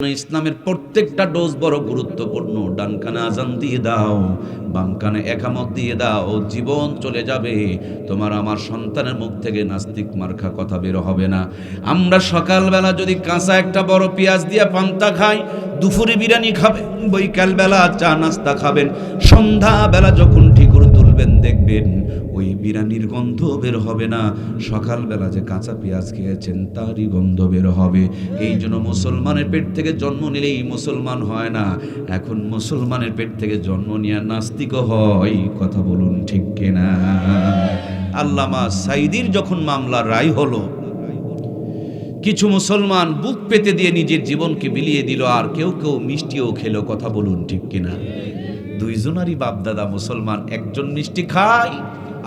ইসলামের প্রত্যেকটা ডোজ বড় গুরুত্বপূর্ণ। ডান কানে আজান দিয়ে দাও, বাম কানে একামত দিয়ে দাও, জীবন চলে যাবে। তোমার আমার সন্তানের মুখ থেকে নাস্তিক মার্কা কথা বের হবে না। আমরা সকালবেলা যদি কাঁচা একটা বড় পেঁয়াজ দিয়ে পান্তা খাই, দুপুরে বিরিয়ানি খাবেন, বৈকালবেলা চা নাস্তা খাবেন, সন্ধ্যাবেলা যখন ঠিকুর তুলবেন দেখবেন ওই বিরিয়ানির গন্ধ বের হবে না, সকালবেলা যে কাঁচা পেঁয়াজ খেয়েছেন তারই গন্ধ বের হবে। এই জন্য মুসলমানের পেট থেকে জন্ম নিলেই মুসলমান হয় না, এখন মুসলমানের পেট থেকে জন্ম নিয়ে নাস্তিকও হয়। কথা বলুন ঠিক কিনা? আল্লামা সাইদির যখন মামলা রায় হলো, কিছু মুসলমান বুক পেতে দিয়ে নিজের জীবনকে বিলিয়ে দিল, আর কেউ কেউ মিষ্টিও খেলো। কথা বলুন ঠিক কিনা? দুইজনারই বাপদাদা মুসলমান, একজন মিষ্টি খায়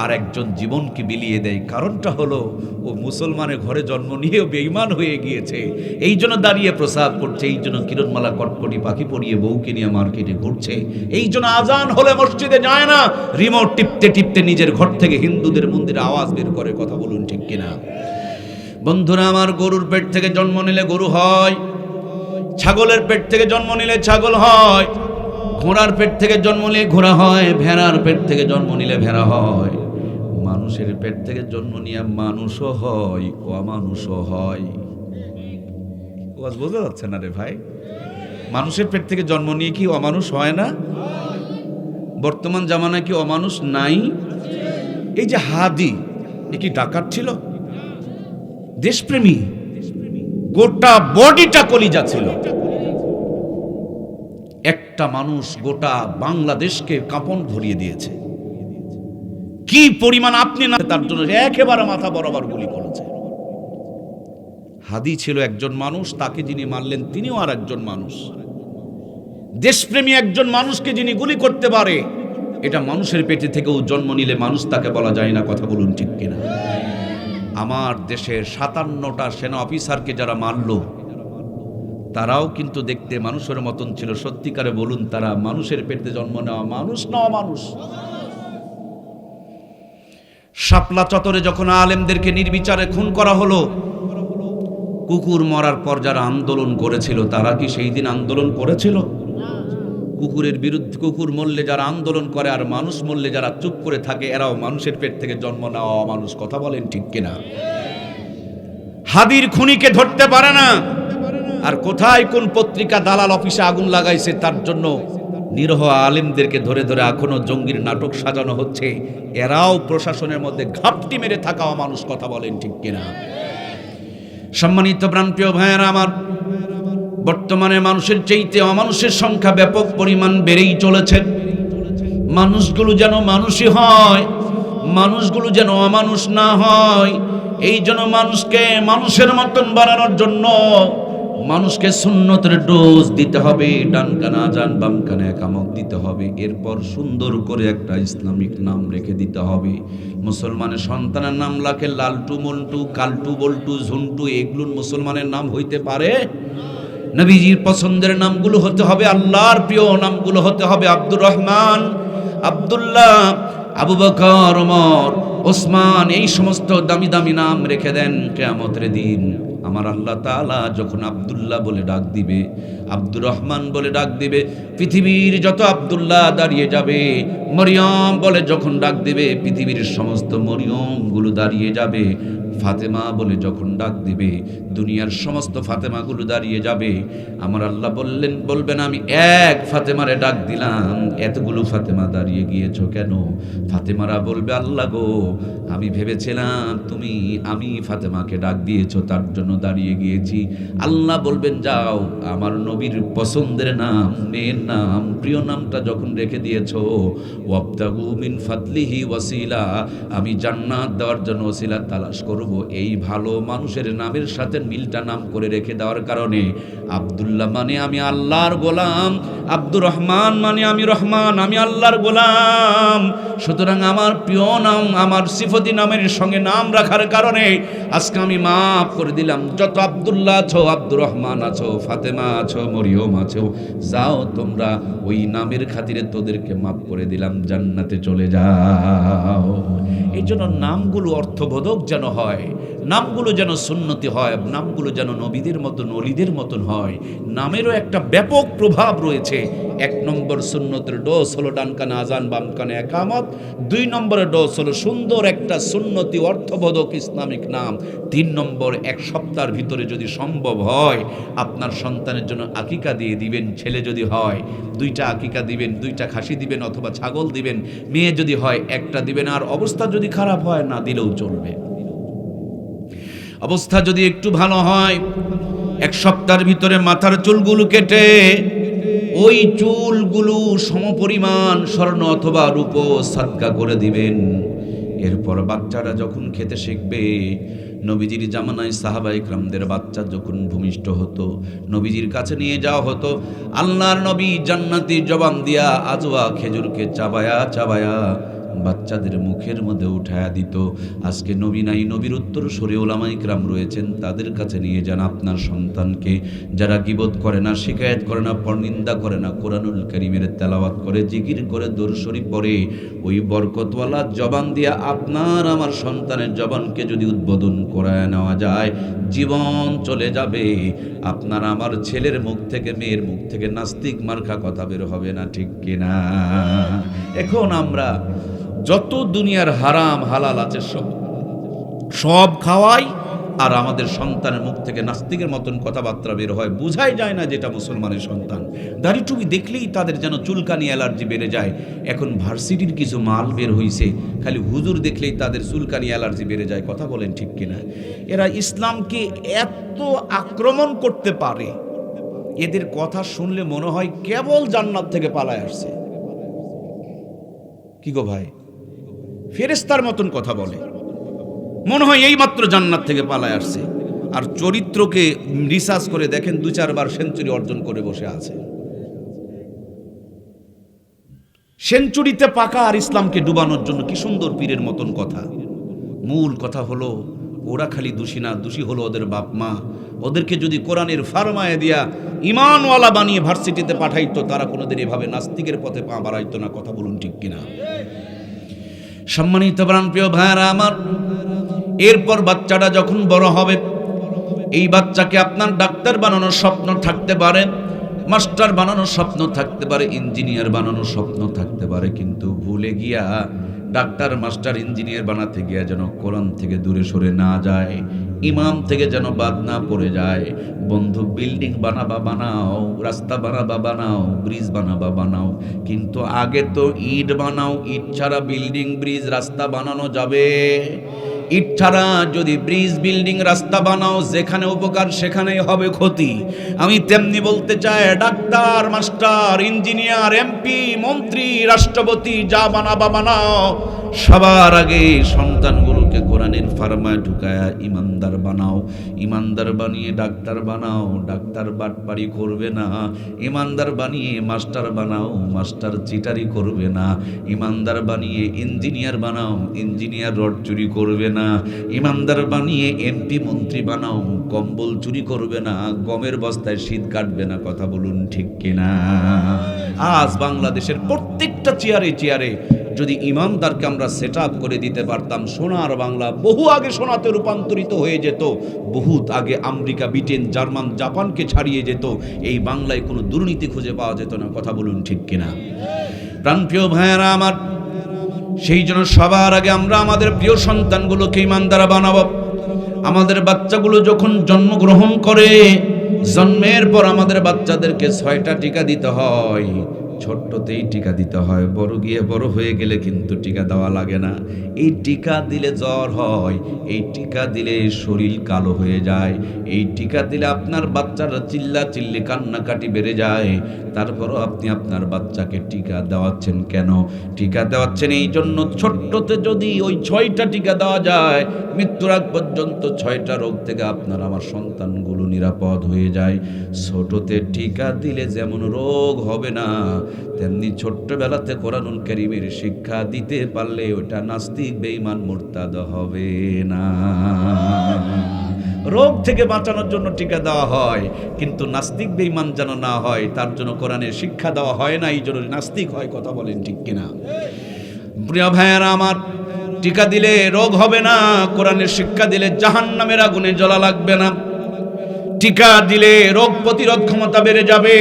আর একজন জীবনকে বিলিয়ে দেয়। কারণটা হলো ও মুসলমানের ঘরে জন্ম নিয়েও বেঈমান হয়ে গিয়েছে, এই জন্য দাঁড়িয়ে প্রসাব করছে, এই জন্য কিরণমালা কটকটি পাখি পরিয়ে বউকে নিয়ে মার্কেটে ঘুরছে, এই জন্য আজান হলে মসজিদে যায় না, রিমোট টিপতে টিপতে নিজের ঘর থেকে হিন্দুদের মন্দিরে আওয়াজ বের করে। কথা বলুন ঠিক কিনা? বন্ধুরা আমার, গরুর পেট থেকে জন্ম নিলে গরু হয়, ছাগলের পেট থেকে জন্ম নিলে ছাগল হয়, ঘোড়ার পেট থেকে জন্ম নিলে ঘোড়া হয়, ভেড়ার পেট থেকে জন্ম নিলে ভেড়া হয়, মানুষের পেট থেকে জন্ম নিয়ে মানুষও হয়, অমানুষও হয়। বোঝা যাচ্ছে না রে ভাই? মানুষের পেট থেকে জন্ম নিয়ে কি অমানুষ হয় না? বর্তমান জামানায় কি অমানুষ নাই? এই যে হাদি, এ কি ডাকাত ছিল? দেশপ্রেমী, গোটা বডিটা কলিজা ছিল। একটা মানুষ গোটা বাংলাদেশকে কাঁপন ধরিয়ে দিয়েছে। কি পরিমাণ আপনি না, তার জন্য একেবারে মাথা বরাবর গুলি করেছে। হাদি ছিল একজন মানুষ, তাকে যিনি মারলেন তিনিও আর একজন মানুষ। দেশপ্রেমী একজন মানুষকে যিনি গুলি করতে পারে, এটা মানুষের পেটে থেকেও জন্ম নিলে মানুষ তাকে বলা যায় না। কথা বলুন ঠিক কিনা? আমার দেশের 57টা সেনা অফিসারকে যারা মারলো, তারাও কিন্তু দেখতে মানুষের মতন ছিল। সত্যিকারে বলুন, তারা মানুষের পেটে জন্ম নেওয়া মানুষ না অমানুষ? শাপলা চত্বরে যখন আলেমদেরকে নির্বিচারে খুন করা হলো, কুকুর মরার পর যারা আন্দোলন করেছিল, তারা কি সেই দিন আন্দোলন করেছিল? কুকুরের বিরুদ্ধে, কুকুর মরলে যারা আন্দোলন করে আর মানুষ মরলে যারা চুপ করে থাকে, এরাও মানুষের পেট থেকে জন্ম নেওয়া অমানুষ। কথা বলেন ঠিক কিনা? হাদির খুনিকে ধরতে পারে না, আর কোথায় কোন পত্রিকা দালাল অফিসে আগুন লাগাইছে তার জন্য নিরহ আলেমদেরকে ধরে ধরে এখনো জঙ্গির নাটক সাজানো হচ্ছে। এরাও প্রশাসনের মধ্যে ঘাপটি মেরে থাকা অমানুষ। কথা বলেন ঠিক কিনা? সম্মানিত প্রাণপ্রিয় ভাইয়েরা আমার, বর্তমানে মানুষের চাইতে অমানুষের সংখ্যা ব্যাপক পরিমাণ বেড়েই চলেছে। মানুষগুলো যেন মানুষই হয়, মানুষগুলো যেন অমানুষ না হয়। এই জন্য মানুষকে মানুষের মতন বানানোর জন্য মানুষকে সুন্নতের ডোজ দিতে হবে, ডান কানে আজান বাম কানে একামত দিতে হবে, এরপর সুন্দর করে একটা ইসলামিক নাম রেখে দিতে হবে। মুসলমানের সন্তানের নাম লাখে লালটু মন্টু কালটু বল্টু ঝুন্টু, এগুলো মুসলমানের নাম হইতে পারে? নবীজির পছন্দের নামগুলো হতে হবে, আল্লাহর প্রিয় নামগুলো হতে হবে। আব্দুর রহমান, আব্দুল্লাহ, আবু বকর, ওমর, ওসমান, এই সমস্ত দামি দামি নাম রেখে দেন। কিয়ামতের দিন আমার আল্লাহ তাআলা যখন আব্দুল্লাহ বলে ডাক দিবে, আব্দুর রহমান বলে ডাক দিবে, পৃথিবীর যত আব্দুল্লাহ দাঁড়িয়ে যাবে। মরিয়ম বলে যখন ডাক দিবে, পৃথিবীর সমস্ত মরিয়মগুলো দাঁড়িয়ে যাবে। ফাতেমা বলে যখন ডাক দিবে, দুনিয়ার সমস্ত ফাতেমাগুলো দাঁড়িয়ে যাবে। আমার আল্লাহ বলবেন, আমি এক ফাতেমারে ডাক দিলাম, এতগুলো ফাতেমা দাঁড়িয়ে গিয়েছো কেন? ফাতেমারা বলবে, আল্লাহ গো, আমি ভেবেছিলাম আমি ফাতেমাকে ডাক দিয়েছো, তার জন্য দাঁড়িয়ে গিয়েছি। আল্লাহ বলবেন, যাও, আমার নবীর পছন্দের নাম, মেয়ের নাম, প্রিয় নামটা যখন রেখে দিয়েছো, ওয়াবতাগু মিন ফাদলিহি ওয়াসিলা, আমি জান্নাত দেওয়ার জন্য ওসিলা তালাশ করব। এই ভালো মানুষের নামের সাথে মিলটা নাম করে রেখে দেওয়ার কারণে আব্দুল্লাহ মানে আমি আল্লাহর গোলাম, আব্দুর রহমান মানে আমি রহমান, আমি আল্লাহর গোলাম। সুতরাং আমার প্রিয় নাম, আমার সিফতি নামের সঙ্গে নাম রাখার কারণে আজকে আমি মাফ করে দিলাম। যত আব্দুল্লাহ আছো, আব্দুর রহমান আছো, ফাতেমা আছো, মরিয়ম আছো, যাও তোমরা, ওই নামের খাতিরে তোদেরকে মাফ করে দিলাম, জান্নাতে চলে যাও। এই জন্য নামগুলো অর্থবোধক যেন হয়, নামগুলো যেন সুন্নতি হয়, নামগুলো যেন নবীদের মতন অলিদের মতন হয়। নামেরও একটা ব্যাপক প্রভাব রয়েছে। 1 নম্বর সুন্নতের ডোজ হলো ডান কানে আজান, বাম কানে একামত। 2 নম্বরের ডোজ হলো সুন্দর একটা সুন্নতি অর্থবোধক ইসলামিক নাম। 3 নম্বর, 1 সপ্তাহের ভিতরে যদি সম্ভব হয় আপনার সন্তানের জন্য আকিকা দিয়ে দিবেন। ছেলে যদি হয় 2টা আকিকা দিবেন, 2টা খাসি দিবেন অথবা ছাগল দিবেন। মেয়ে যদি হয় 1টা দিবেন। আর অবস্থা যদি খারাপ হয় না দিলেও চলবে। অবস্থা যদি একটু ভালো হয় 1 সপ্তাহের ভিতরে মাথার চুলগুলো কেটে ওই চুলগুলো সমপরিমাণ স্বর্ণ অথবা রূপো সাদকা করে দিবেন। এরপর বাচ্চারা যখন খেতে শিখবে, নবীজির জামানায় সাহাবায়ে কিরামদের বাচ্চা যখন ভূমিষ্ঠ হতো নবীজির কাছে নিয়ে যাওয়া হতো। আল্লাহর নবী জান্নাতি জবান দিয়া আজওয়া খেজুরকে চাবায়া চাবায়া বাচ্চাদের মুখের মধ্যে উঠায়া দিত। আজকে নবী নাই, নবীর উত্তর সরে ওলামায়ে কিরাম রয়েছেন, তাদের কাছে নিয়ে যান আপনার সন্তানকে, যারা গীবত করে না, শিকায়েত করে না, পরনিন্দা করে না, কোরআনুল কারীমের তেলাওয়াত করে, জিকির করে, দরুদ শরীফ পড়ে, ওই বরকতওয়ালা জবান দিয়া আপনার আমার সন্তানের জবানকে যদি উদ্বোধন করায় নেওয়া যায় জীবন চলে যাবে। আপনার আমার ছেলের মুখ থেকে, মেয়ের মুখ থেকে নাস্তিক মার্কা কথা বের হবে না, ঠিক কিনা? এখন আমরা যত দুনিয়ার হারাম হালাল আছে সব খাওয়াই, আর আমাদের সন্তানের মুখ থেকে নাস্তিকের মতন কথাবার্তা বের হয়, বোঝাই যায় না যেটা মুসলমানের সন্তান। দাড়ি টুপি দেখলেই তাদের যেন চুলকানি অ্যালার্জি বেড়ে যায়। এখন ভার্সিটির কিছু মাল বের হইছে, খালি হুজুর দেখলেই তাদের চুলকানি অ্যালার্জি বেড়ে যায়। কথা বলেন ঠিক কিনা? এরা ইসলামকে এত আক্রমণ করতে পারে, এদের কথা শুনলে মনে হয় কেবল জান্নাত থেকে পালায় আসছে। কি গো ভাই, ফেরেশতার মতন কথা বলে, মনে হয় এই মাত্র জান্নাত থেকে পালায় আসছে। আর চরিত্রকে রিসার্চ করে দেখেন 2-4 বার সেঞ্চুরি অর্জন করে বসে আছে। সেঞ্চুরিতে পাকা আর ইসলামকে ডুবানোর জন্য কি সুন্দর পীরের মতন কথা। মূল কথা হলো ওরা খালি দোষী না, দোষী হলো ওদের বাপ মা। ওদেরকে যদি কোরআনের ফারমায়ে দিয়া ইমানওয়ালা বানিয়ে ভার্সিটিতে পাঠাইতো, তারা কোনোদিন এভাবে নাস্তিকের পথে পা বাড়াইতো না। কথা বলুন ঠিক কিনা? সম্মানিত প্রাণপ্রিয় ভাইরা আমার, এরপর বাচ্চাটা যখন বড় হবে, এই বাচ্চাকে আপনার ডাক্তার বানানোর স্বপ্ন থাকতে পারে, মাস্টার বানানোর স্বপ্ন থাকতে পারে, ইঞ্জিনিয়ার বানানোর স্বপ্ন থাকতে পারে, কিন্তু ভুলে গিয়া ডাক্তার মাস্টার ইঞ্জিনিয়ার বানাতে গিয়া যেন কোরআন থেকে দূরে সরে না যায়, ইমাম থেকে যেন বাদ না পড়ে যায়। বন্ধু, বিল্ডিং বানাবা বানাও, রাস্তা বানাবা বানাও, ব্রিজ বানাবা বানাও, কিন্তু আগে তো ইট বানাও। ইট ছাড়া বিল্ডিং, ব্রিজ, রাস্তা বানানো যাবে? ইট ছাড়া যদি ব্রিজ, বিল্ডিং, রাস্তা বানাও, যেখানে উপকার সেখানেই হবে ক্ষতি। আমি তেমনি বলতে চাই, ডাক্তার, মাস্টার, ইঞ্জিনিয়ার, এমপি, মন্ত্রী, রাষ্ট্রপতি যা বানাবা বানাও, সবার আগে সন্তানগুলোকে কোরআনের ফারমায় ঢুকায়া ইমানদার বানাও। ইমানদার বানিয়ে ডাক্তার বানাও, ডাক্তার বাটপারি করবে না। ইমানদার বানিয়ে মাস্টার বানাও, মাস্টার চিটারি করবে না। ইমানদার বানিয়ে ইঞ্জিনিয়ার বানাও, ইঞ্জিনিয়ার রড চুরি করবে না। ইমানদার বানিয়ে এমপি মন্ত্রী বানাও, কম্বল চুরি করবে না, গমের বস্তায় শীত কাটবে না। কথা বলুন ঠিক কিনা? আজ বাংলাদেশের প্রত্যেকটা চেয়ারে চেয়ারে যদি ইমানদারকে আমরা সেট আপ করে দিতে পারতাম, সোনার বাংলা বহু আগে সোনাতে রূপান্তরিত হয়ে যেত। বহুত আগে আমেরিকা, ব্রিটেন, জার্মান, জাপানকে ছাড়িয়ে যেত। এই বাংলায় কোনো দুর্নীতি খুঁজে পাওয়া যেত না। কথা বলুন ঠিক কিনা? প্রাণপ্রিয় ভাইয়েরা আমার, সেই জন্য সবার আগে আমরা আমাদের প্রিয় সন্তানগুলোকে ইমানদার বানাবো। আমাদের বাচ্চাগুলো যখন জন্মগ্রহণ করে, জন্মের পর আমাদের বাচ্চাদেরকে 6টা টিকা দিতে হয়। ছোট্টতেই টিকা দিতে হয়, বড় হয়ে গেলে কিন্তু টিকা দেওয়া লাগে না। এই টিকা দিলে জ্বর হয়, এই টিকা দিলে শরীর কালো হয়ে যায়, এই টিকা দিলে আপনার বাচ্চারা চিল্লা চিল্লি কান্নাকাটি বেড়ে যায়। তারপরও আপনি আপনার বাচ্চাকে টিকা দেওয়াচ্ছেন কেন? টিকা দেওয়াচ্ছেন এই জন্য, ছোট্টতে যদি ওই 6টা টিকা দেওয়া যায়, মৃত্যুর আগ পর্যন্ত 6টা রোগ থেকে আপনার আমার সন্তানগুলো নিরাপদ হয়ে যায়। ছোটতে টিকা দিলে যেমন রোগ হবে না, তেমনি ছোট্টবেলাতে কোরআনুল কারীমের শিক্ষা দিতে পারলে ওটা নাস্তিক, বেঈমান, মুরতাদ হবে না। রোগ থেকে বাঁচানোর জন্য টিকা দেওয়া হয়, কিন্তু নাস্তিক বেঈমান যেন না হয় তার জন্য কোরআনের শিক্ষা দেওয়া হয় না, এই জন্য নাস্তিক হয়। কথা বলেন ঠিক কিনা? প্রিয় ভাইয়েরা আমার, টিকা দিলে রোগ হবে না, কোরআনের শিক্ষা দিলে জাহান্নামের আগুনে জ্বলা লাগবে না। টিকা দিলে রোগ প্রতিরোধ ক্ষমতা বেড়ে যাবে,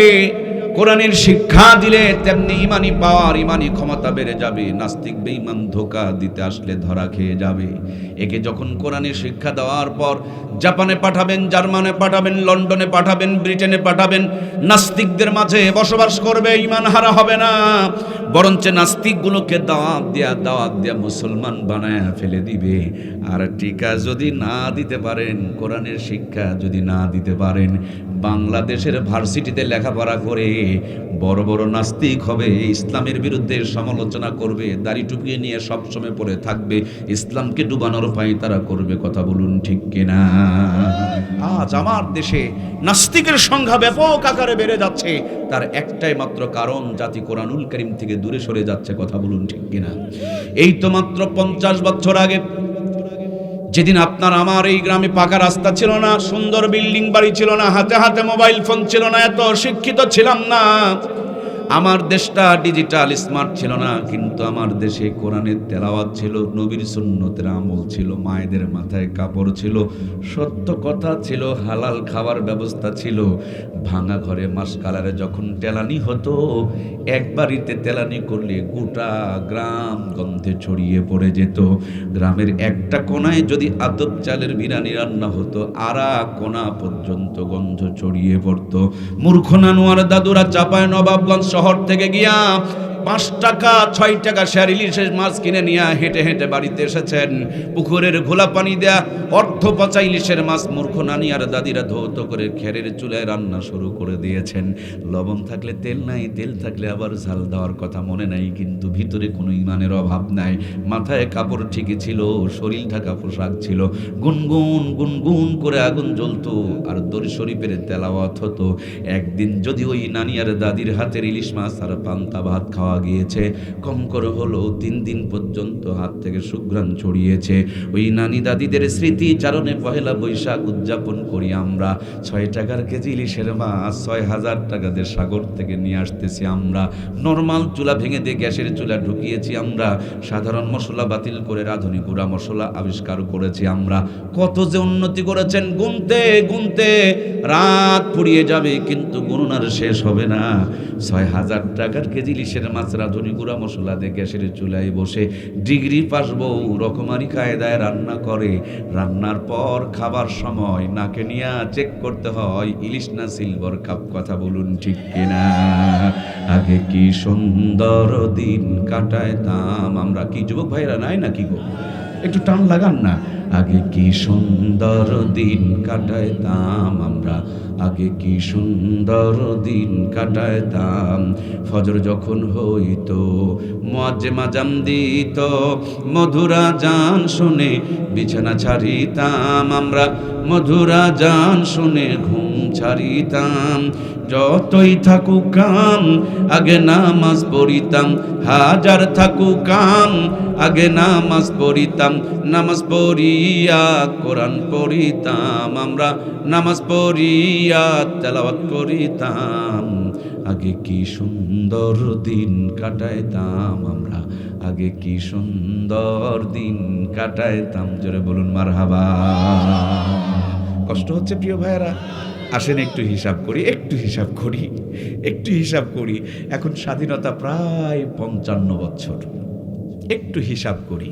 কোরআনের শিক্ষা দিলে তেমনি ইমানি পাওয়ার, ইমানি ক্ষমতা বেড়ে যাবে। নাস্তিক বেঈমান ধোঁকা দিতে আসলে ধরা খেয়ে যাবে। একে যখন কোরআনের শিক্ষা দেওয়ার পর জাপানে পাঠাবেন, জার্মানে পাঠাবেন, লন্ডনে পাঠাবেন, ব্রিটেনে পাঠাবেন, নাস্তিকদের মাঝে বসবাস করবে, ইমান হারা হবে না, বরঞ্চ নাস্তিকগুলোকে দাওয়াত দিয়া মুসলমান বানায় ফেলে দিবে। আর টিকা যদি না দিতে পারেন, কোরআনের শিক্ষা যদি না দিতে পারেন, বাংলাদেশের ভার্সিটিতে লেখাপড়া করে বড় বড় নাস্তিক হবে, ইসলামের বিরুদ্ধে সমালোচনা করবে, দাড়ি টুপিয়ে নিয়ে সবসময় পড়ে থাকবে, ইসলামকে ডুবানোর পায় তারা করবে। কথা বলুন ঠিক কিনা? আজ আমার দেশে নাস্তিকের সংখ্যা ব্যাপক আকারে বেড়ে যাচ্ছে, তার একটাই মাত্র কারণ, জাতি কোরআনুল কারীম থেকে দূরে সরে যাচ্ছে। কথা বলুন ঠিক কিনা? এই তো মাত্র 50 বছর আগে, যেদিন আপনার আমার এই গ্রামে পাকা রাস্তা ছিল না, সুন্দর বিল্ডিং বাড়ি ছিল না, হাতে হাতে মোবাইল ফোন ছিল না, এত শিক্ষিত ছিলাম না, আমার দেশটা ডিজিটাল স্মার্ট ছিল না, কিন্তু আমার দেশে কোরআনের তেলাওয়াত ছিল, নবীর সুন্নতের আমল ছিল, মায়েদের মাথায় কাপড় ছিল, সত্য কথা ছিল, হালাল খাবার ব্যবস্থা ছিল। ভাঙা ঘরে মাসকালারে যখন তেলানি হতো, এক বাড়িতে তেলানি করলে গোটা গ্রাম গন্ধে ছড়িয়ে পড়ে যেত। গ্রামের একটা কোনায় যদি আতপ চালের বিরিয়ানি রান্না হতো, আরা কোনা পর্যন্ত গন্ধ ছড়িয়ে পড়তো। মূর্খ নানুয়ার দাদুরা চাপায় নবাবগঞ্জ শহর থেকে গিয়া 5 টাকা 6 টাকা শেয়ার ইলিশের মাছ কিনে নিয়ে হেঁটে হেঁটে বাড়িতে এসেছেন। পুকুরের ঘোলা পানি দেয়া অর্ধ পচা ইলিশের মাছ মূর্খ নানি আর দাদিরা ধৌত করে খেরের চুলায় রান্না শুরু করে দিয়েছেন। লবণ থাকলে তেল নাই, তেল থাকলে আবার ঝাল দেওয়ার কথা মনে নাই, কিন্তু ভিতরে কোনো ইমানের অভাব নাই। মাথায় কাপড় ঠিকই ছিল, শরীর ঢাকা পোশাক ছিল, গুনগুন গুনগুন করে আগুন জ্বলতো, আর দরুদ শরীফের তেলাওয়াত হতো। একদিন যদি ওই নানি আর দাদির হাতের ইলিশ মাছ আর পান্তা ভাত খাওয়া গিয়েছে, কম করে হলো 3 দিন পর্যন্ত হাত থেকে সুঘ্রাণ ছড়িয়েছে। ওই নানি দাদিদের স্মৃতি চারণে পহেলা বৈশাখ উদযাপন করি আমরা। 6 টাকার কেজি ইলিশের মাছ 6000 টাকা দিয়ে সাগর থেকে নিয়ে আসতেছি আমরা। নরমাল চুলা ভেঙে দিয়ে গ্যাসের চুলা ঢুকিয়েছি আমরা। সাধারণ মশলা বাতিল করে রাঁধুনি গুঁড়া মশলা আবিষ্কার করেছি আমরা। কত যে উন্নতি করেছেন, গুনতে গুনতে রাত ফুরিয়ে যাবে, কিন্তু গণনার শেষ হবে না। 6000 টাকার কেজি ইলিশের মাছ রাঁধুনি গুঁড়া মশলা দিয়ে গ্যাসের চুলায় বসে ডিগ্রি পাস বউ রকমারি কায়দায় রান্না করে। রান্নার পর খাবার সময় নাকে নিয়ে চেক করতে হয় ইলিশ না সিলভার কাপ। কথা বলুন ঠিক কিনা? আগে কি সুন্দর দিন কাটাইতাম আমরা। কি যুবক ভাইরা নাই নাকি গো? একটু টান লাগান না। আগে কি সুন্দর দিন কাটাইতাম আমরা, আগে কি সুন্দর দিন কাটাইতাম। ফজর যখন হইতো মুয়াজ্জিন আযান দিত, মধুরা জান শুনে বিছানা ছাড়িতাম আমরা, মধুরা জান শুনে ঘুম ছাড়িতাম। যতই থাকুক কাম আগে নামাজ পড়িতাম, হাজার থাকুক কাম আগে নামাজ পড়িতাম। নামাজ পড়িয়া কোরআন পড়িতাম আমরা, নামাজ পড়িয়া তেলাওয়াত করিতাম। আগে কি সুন্দর দিন কাটাইতাম আমরা, আগে কি সুন্দর দিন কাটাইতাম। জোরে বলুন মারহাবা। কষ্ট হচ্ছে প্রিয় ভাইয়েরা? আসেন একটু হিসাব করি, একটু হিসাব করি, একটু হিসাব করি। এখন স্বাধীনতা প্রায় 55 বছর। একটু হিসাব করি।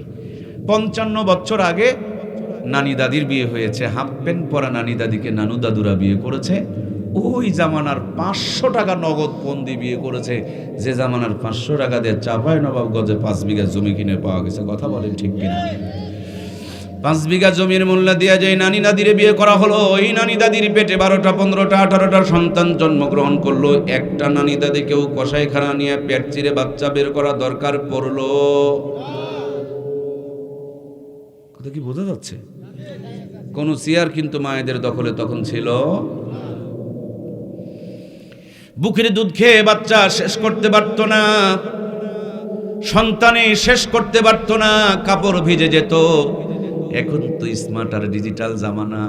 55 বছর আগে নানি দাদির বিয়ে হয়েছে, হাফ প্যান্ট পরা নানি দাদিকে নানু দাদুরা বিয়ে করেছে। ওই জামানার 500 টাকা নগদ বন্দি বিয়ে করেছে, যে জামানার 500 টাকা দিয়ে চাপায় নবাবগঞ্জে 5 বিঘা জমি কিনে পাওয়া গেছে। কথা বলেন ঠিক কিনা? 5 বিঘা জমির মূল্য দিয়ে যে নানি দাদিরে বিয়ে করা হলো, ওই নানি দাদির পেটে 12টা 15টা 18টা সন্তান জন্মগ্রহণ করলো। একটা নানি দাদিকেও কসাইখানা নিয়ে পেট চিরে বাচ্চা বের করা দরকার পড়লো? কথা কি বোঝা যাচ্ছে? কোন চেয়ার কিন্তু মায়েদের দখলে তখন ছিল। বুকের দুধ খেয়ে বাচ্চা শেষ করতে পারতো না, সন্তানে শেষ করতে পারতো না, কাপড় ভিজে যেত। এখন তো স্মার্ট আর ডিজিটাল জামানা।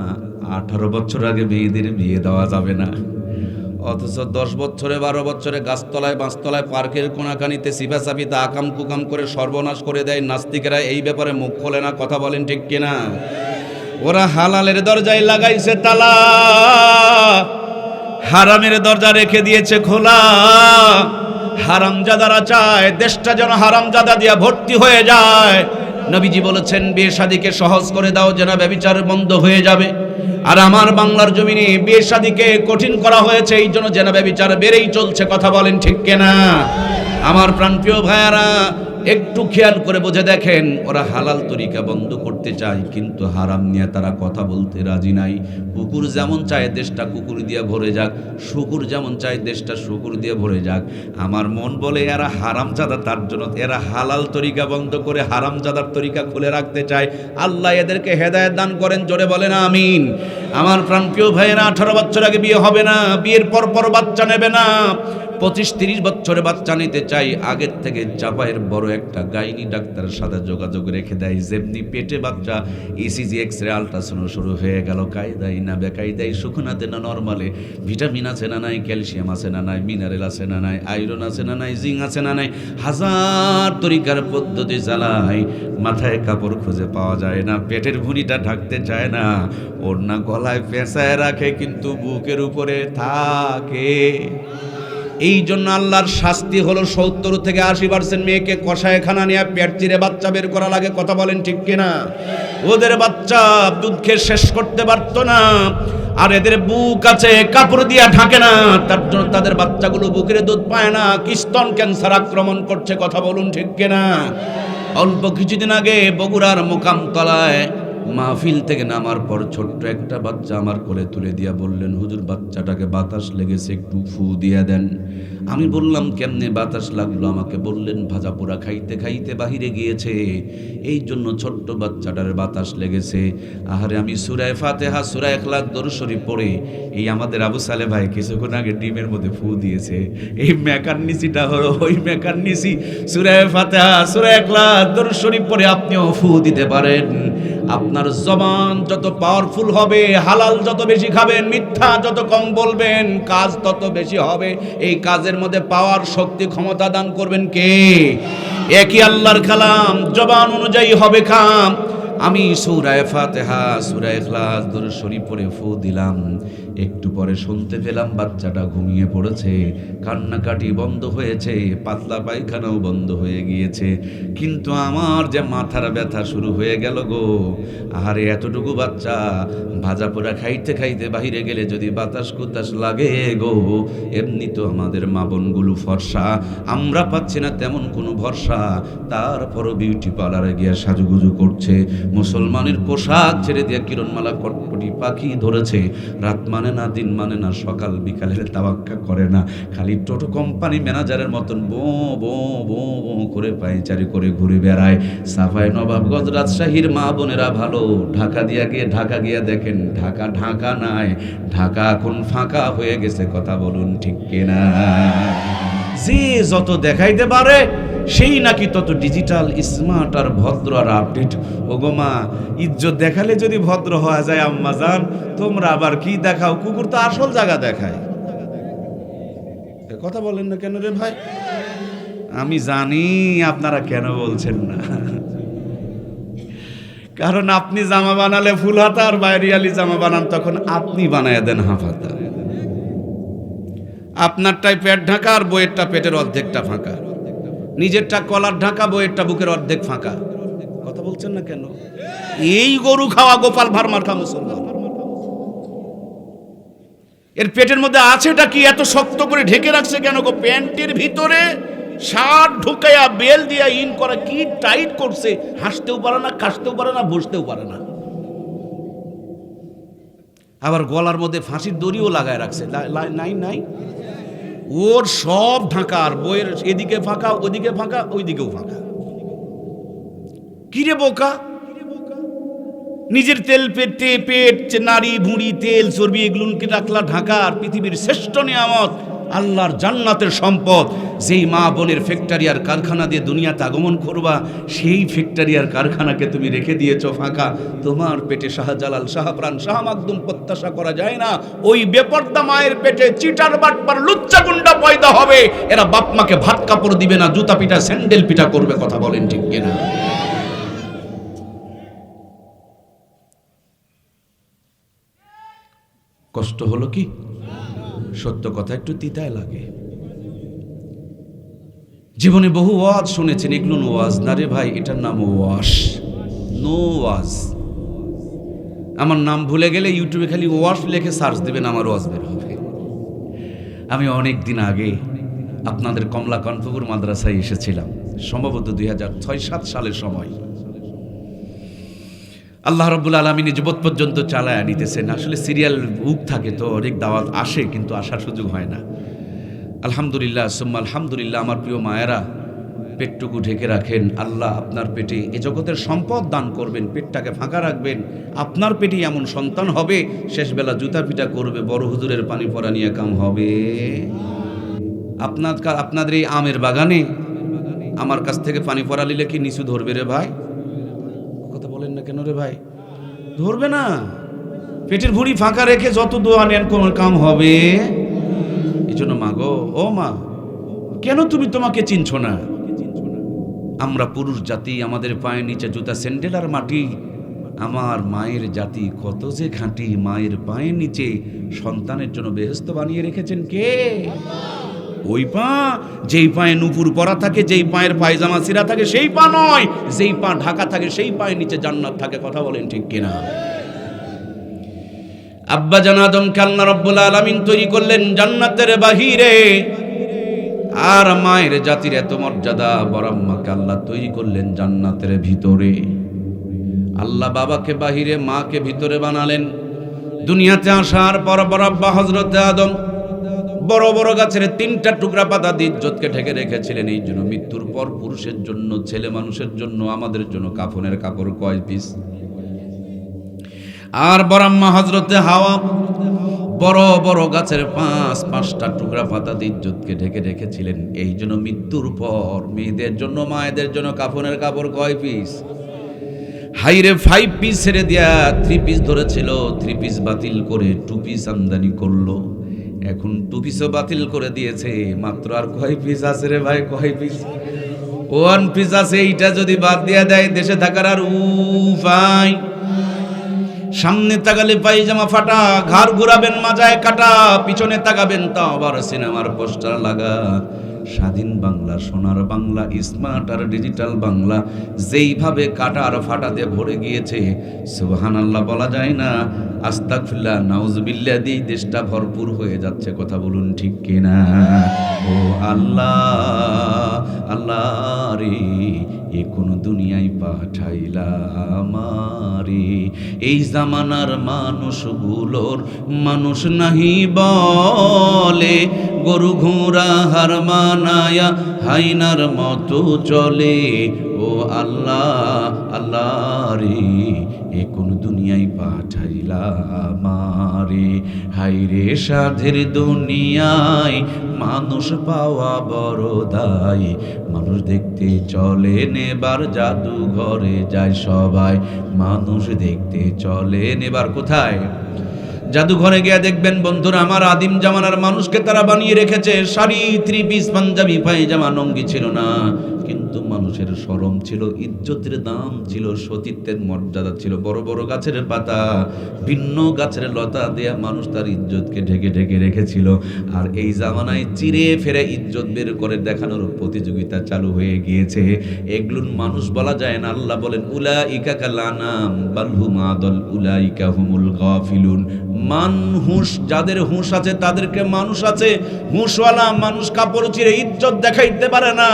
18 বছর আগে মেয়েদের বিয়ে দেওয়া যাবে না। অথচ 10 বছরে 12 বছরে গাছতলায় বাঁশতলায় পার্কের কোনাকানিতে সিফাসাফিতে আকাম কুকাম করে সর্বনাশ করে দেয় নাস্তিকেরা। এই ব্যাপারে মুখ খোলে না, কথা বলেন ঠিক কিনা? ওরা হালালের দরজায় লাগাইছে তালা, হারামের দরজা রেখে দিয়েছে খোলা। হারামজাদারা চায় দেশটা যেন হারামজাদা দিয়া ভর্তি হয়ে যায়। নবীজি বলেছেন বিয়ে শাদীকে সহজ করে দাও, যেন ব্যভিচার বন্ধ হয়ে যাবে। আর আমার বাংলার জমিনে বিয়ে শাদীকে কঠিন করা হয়েছে, এই জন্য যেন ব্যভিচার বেড়েই চলছে, কথা বলেন ঠিক কিনা? আমার প্রাণপ্রিয় ভাইয়ারা, একটু খেয়াল করে বুঝে দেখেন, ওরা হালাল তরিকা বন্ধ করতে চায় কিন্তু হারাম নিয়ে তারা কথা বলতে রাজি নাই। কুকুর যেমন চায় দেশটা কুকুর দিয়ে ভরে যাক, শুকুর যেমন চায় দেশটা শুকুর দিয়ে ভরে যাক। আমার মন বলে এরা হারামজাদা, তার জন্য এরা হালাল তরিকা বন্ধ করে হারামজাদার তরিকা খুলে রাখতে চায়। আল্লাহ এদেরকে হেদায়েত দান করেন, জোরে বলেন আমিন। আমার প্রাণপ্রিয় ভাইয়েরা, 18 বছর আগে বিয়ে হবে না, বিয়ের পর পর বাচ্চা নেবে না। 25-30 বছরে বাচ্চা নিতে চাই, আগের থেকে চাপায়ের বড় একটা গাইনি ডাক্তারের সাথে যোগাযোগ রেখে দেয়। যেমনি পেটে বাচ্চা, ইসিজি এক্সরে আলট্রাসাউন্ড শুরু হয়ে গেল। কায়দাই না বেকায়দাই, শুকনাতে না নরমালে, ভিটামিন আছে না নাই, ক্যালসিয়াম আছে না নাই, মিনারেল আছে না নাই, আয়রন আছে না নাই, জিঙ্ক আছে না নাই, হাজার তরিকার পদ্ধতি চালায়, মাথায় কাপড় খুঁজে পাওয়া যায় না, পেটের ভুঁড়িটা ঢাকতে চায় না, ওড়না গলায় পেঁচায় রাখে কিন্তু বুকের উপরে থাকে। এই জন্য আল্লাহর শাস্তি হলো 70 থেকে 80% মেয়েকে কষায়খানা নিয়ে পেট চিরে বাচ্চা বের করা লাগে, কথা বলেন ঠিক কিনা? ওদের বাচ্চা দুধ খেয়ে শেষ করতে পারতো না, আর এদের বুক আছে কাপড় দিয়া ঢাকে না, তার জন্য তাদের বাচ্চাগুলো বুকের দুধ পায় না, স্তন ক্যান্সার আক্রমণ করছে, কথা বলুন ঠিক কিনা? অল্প কিছুদিন আগে বগুড়ার মোকামতলায় মাহফিল থেকে নামার পর ছোট্ট একটা বাচ্চা আমার কোলে তুলে দিয়া বললেন, হুজুর বাচ্চাটাকে বাতাস লেগেছে, একটু ফু দিয়ে দেন। আমি বললাম কেমনে বাতাস লাগলো? আমাকে বললেন ভাজা পোড়া খাইতে খাইতে বাহিরে গিয়েছে, এই জন্য ছোট্ট বাচ্চাটার বাতাস লেগেছে। আহারে, আমি সূরা ফাতিহা সূরা ইখলাস দরুদ শরীফ পড়ে, এই আমাদের আবু সালে ভাই কিছুক্ষণ আগে ডিমের মধ্যে ফু দিয়েছে, এই মেকানিসিটা হলো ওই মেকানিসি। সূরা ফাতিহা সূরা ইখলাস দরুদ শরীফ পড়ে আপনিও ফু দিতে পারেন। আপনার জবান যত পাওয়ারফুল হবে, হালাল যত বেশি খাবেন, মিথ্যা যত কম বলবেন, কাজ তত বেশি হবে। এই কাজের মধ্যে পাওয়ার, শক্তি, ক্ষমতা দান করবেন কে? একই আল্লাহর কালাম, জবান অনুযায়ী হবে কাম। আমি সূরা ফাতিহা সূরা ইখলাস দরুদ শরীফ পড়ে ফু দিলাম, একটু পরে শুনতে পেলাম বাচ্চাটা ঘুমিয়ে পড়েছে, কান্নাকাটি বন্ধ হয়েছে, পাতলা পায়খানাও বন্ধ হয়ে গিয়েছে। কিন্তু আমার যে মাথার ব্যথা শুরু হয়ে গেল গো। আরে এতটুকু বাচ্চা ভাজা পোড়া খাইতে খাইতে বাহিরে গেলে যদি বাতাস কুতাস লাগে গো, এমনি তো আমাদের মা বোনগুলো ফর্সা, আমরা পাচ্ছি না তেমন কোনো ভরসা, তারপরও বিউটি পার্লারে গিয়ে সাজুগুজু করছে, মুসলমানের পোশাক ছেড়ে দিয়ে কিরণমালা কটকটি পাখি ধরেছে, রাত মানে না, দিন মানে না, সকাল বিকালের তাওয়াক্কা করে না, খালি টোটো কোম্পানি ম্যানেজারের মতন বো বো বো বো করে পায়চারি করে ঘুরে বেড়ায়। সাফাই নবাবগঞ্জ রাজশাহীর মা বোনেরা ভালো, ঢাকা গিয়া দেখেন ঢাকা ঢাকা নাই, ঢাকা এখন ফাঁকা হয়ে গেছে, কথা বলুন ঠিক কিনা? যে যত দেখাইতে পারে সেই নাকি তত ডিজিটাল, স্মার্ট আর ভদ্র আর আপডেট। ওগো মা, ইজ্জত দেখালে যদি ভদ্র হওয়া যায় আম্মা জান, তোমরা আবার কি দেখাও? কুকুর তো আসল জায়গা দেখায়। কথা বলেন না কেন রে ভাই? আমি জানি আপনারা কেন বলছেন না, কারণ আপনি জামা বানালে ফুল হাতা আর বাইরিয়ালি জামা বানান, তখন আপনি বানায় দেন হাফ হাতা। আপনারটাই পেট ঢাকা আর বইয়েরটা পেটের অর্ধেকটা ফাঁকা, নিজেরটা কলার ঢাকা, বইয়েরটা বুকের অর্ধেক ফাঁকা। কথা বলছেন না কেন? এই গরু খাওয়া গোপাল ভাড় খা মুসলমান। এর পেটের মধ্যে আছেটা কি? এত শক্ত করে ঢেকে রাখছে কেন গো? প্যান্টের ভিতরে শার্ট ঢুকাইয়া বেল দিয়া ইন করা, কি টাইট করছে, হাসতেও পারে না, কাশতেও পারে না, বসতেও পারে না। আবার গলার মধ্যে ফাঁসির দড়িও লাগায় রাখছে, নাই নাই, ওর সব ঢাকা, আর বইয়ের এদিকে ফাঁকা, ওদিকে ফাঁকা, ওইদিকেও ফাঁকা। কিরে বোকা, নিজের তেল পেট নারী ভুঁড়ি তেল চর্বি এগুলোকে রাখলা ঢাকা, আর পৃথিবীর শ্রেষ্ঠ নিয়ামত আল্লাহর জান্নাতের সম্পদ। যেই মা বোনের ফ্যাক্টরি আর কারখানা দিয়ে দুনিয়াতে আগমন করবা, সেই ফ্যাক্টরি আর কারখানাকে তুমি রেখে দিয়েছো ফাঁকা। তোমার পেটে শাহজালাল, শাহপ্রাণ, শাহ মাকদুম প্রত্যাশা করা যায় না। ওই বেপর্দা মায়ের পেটে চিটার বাটপার লুচ্চা গুন্ডা পয়দা হবে। এরা বাপ মাকে ভাত কাপড় দিবে না, জুতা পিটা স্যান্ডেল পিটা করবে। কথা বলেন ঠিক কিনা? কষ্ট হলো কি? সত্য কথা একটু তিতায় লাগে। জীবনে বহু ওয়াজ শুনেছেন, এগুলো নো ওয়াজ না রে ভাই, এটার নাম ওয়াশ, নো ওয়াজ। আমার নাম ভুলে গেলে ইউটিউবে খালি ওয়াশ লিখে সার্চ দিবেন, আমার ওয়াজ বের হবে। আমি অনেক দিন আগে আপনাদের কমলাকান্তপুর মাদ্রাসায় এসেছিলাম, সম্ভবত 2006-07 সালের সময়। আল্লাহ রাব্বুল আলামিন যুবত পর্যন্ত চালায় নিতেছেন। আসলে সিরিয়াল বুক থাকে তো অনেক দাওয়াত আসে, কিন্তু আসার সুযোগ হয় না। আলহামদুলিল্লাহ সুম্মা আলহামদুলিল্লাহ। আমার প্রিয় মায়েরা, পেটটুকু ঢেকে রাখেন। আল্লাহ আপনার পেটে এ জগতের সম্পদ দান করবেন, পেটটাকে ফাঁকা রাখবেন। আপনার পেটে এমন সন্তান হবে, শেষবেলা জুতা পিটা করবে, বড় হুজুরের পানি পড়া নিয়ে কাম হবে। আপনাদের এই আমের বাগানে আমার কাছ থেকে পানি পড়া নিলে কি নিচু ধরবে রে ভাই? কথা বলেন না কেন রে ভাই? ধরবে না। পেটের ভুঁড়ি ফাঁকা রেখে যত দোয়া নেন কোন কাম হবে। এই জন্য মা গো, ও মা, কেন তুমি তোমাকে চিনছো না? আমরা পুরুষ জাতি, আমাদের পায়ের নিচে জুতা স্যান্ডেল আর মাটি। আমার মায়ের জাতি কত যে খাঁটি। মায়ের পায়ের নিচে সন্তানের জন্য বেহেশত বানিয়ে রেখেছেন কে? ওই পা যেই পায়ে নুপুর পরা থাকে, যেই পায়ের পায়জামা ছিঁড়া থাকে সেই পা নয়, যেই পা ঢাকা থাকে সেই পায়ের নিচে জান্নাত থাকে। কথা বলেন ঠিক কিনা? আব্বা জান আদমকে আল্লাহ রাব্বুল আলামিন তৈরি করলেন জান্নাতের বাহিরে, আর মায়ের জাতির এত মর্যাদা, বড় আম্মাকে আল্লাহ তৈরি করলেন জান্নাতের ভিতরে। আল্লাহ বাবাকে বাহিরে, মাকে ভিতরে বানালেন। দুনিয়াতে আসার পর বড় আব্বা হযরতে আদম বড় বড় গাছের 3টা টুকরা পাতা দিয়ে ইজ্জতকে ঢেকে রেখেছিলেন। এই জন্য মৃত্যুর পর পুরুষের জন্য, ছেলে মানুষের জন্য, আমাদের জন্য কাফনের কাপড় কয় পিস। আর বড় আম্মা হযরতে হাওয়া বড় বড় গাছের 5-5টা টুকরা পাতা দিয়ে ইজ্জতকে ঢেকে রেখেছিলেন। এই জন্য মৃত্যুর পর মেয়েদের জন্য, মায়েদের জন্য কাফনের কাপড় কয় পিস? হাইরে 5 পিস ছেড়ে দিয়া 3 পিস ধরেছিল, 3 পিস বাতিল করে 2 পিস আমদানি করলো। এখন 2 পিসও বাতিল করে দিয়েছে। মাত্র আর কয় পিস আছে রে ভাই? কয় পিস? 1 পিস আছে। এইটা যদি বাদ দিয়া দেয়, দেশে থাকার আর উপায়। সামনে তাকালে পায়জামা ফাটা, ঘাড় ঘুরাবেন মাজায় কাটা, পিছনে তাকাবেন তাও আবার সিনেমার পোস্টার লাগা। স্বাধীন বাংলা, সোনার বাংলা, স্মার্ট আর ডিজিটাল বাংলা যেইভাবে কাটা আর ফাটা দিয়ে ভরে গিয়েছে, সুবহানাল্লাহ বলা যায় না, আস্তাগফিরুল্লাহ, নাউজুবিল্লাহ দিয়ে দেশটা ভরপুর হয়ে যাচ্ছে। কথা বলুন ঠিক কিনা? ও আল্লাহ, আল্লাহ রে, এ কোন দুনিয়ায় পাঠাইলা আমারে? এই জামানার মানুষগুলোর মানুষ নাহি বলে, গরু ঘোড়া হার মানায়া হাইনার মতো চলে। ও আল্লাহ, আল্লাহ রে, এ কোন দুনিয়ায় পাঠাইলা আমারে? হাইরে সাধের দুনিয়ায় মানুষ পাওয়া বড় দায়। মানুষ দেখতে চলে নেবার জাদুঘরে যায় সবাই। মানুষ দেখতে চলে নেবার কোথায়? জাদুঘরে গিয়ে দেখবেন বন্ধুরা, আমার আদিম জামানার মানুষকে তারা বানিয়ে রেখেছে। শাড়ি, 3 পিস, পাঞ্জাবি, পায়জামা, লুঙ্গি ছিল না, কিন্তু মানুষের শরম ছিল, ইজ্জতের দাম ছিল, সতীত্বের মর্যাদা ছিল। বড় বড় গাছের পাতা, ভিন্ন গাছের লতা দেয়া মানুষ তার ইজ্জতকে ঢেকে ঢেকে রেখেছিল। আর এই জামানায় চিরে ফেরে ইজ্জত বের করে দেখানোর প্রতিযোগিতা চালু হয়ে গিয়েছে। এগুলো মানুষ বলা যায় না। আল্লাহ বলেন, উলাইকা কাল আনাম বাল হুম আদল উলাইকা হুমুল গাফিলুন। মানুষ, যাদের হুঁশ আছে তাদেরকে মানুষ আছে। হুঁশওয়ালা মানুষ কাপড় চিরে ইজ্জত দেখাইতে পারে না।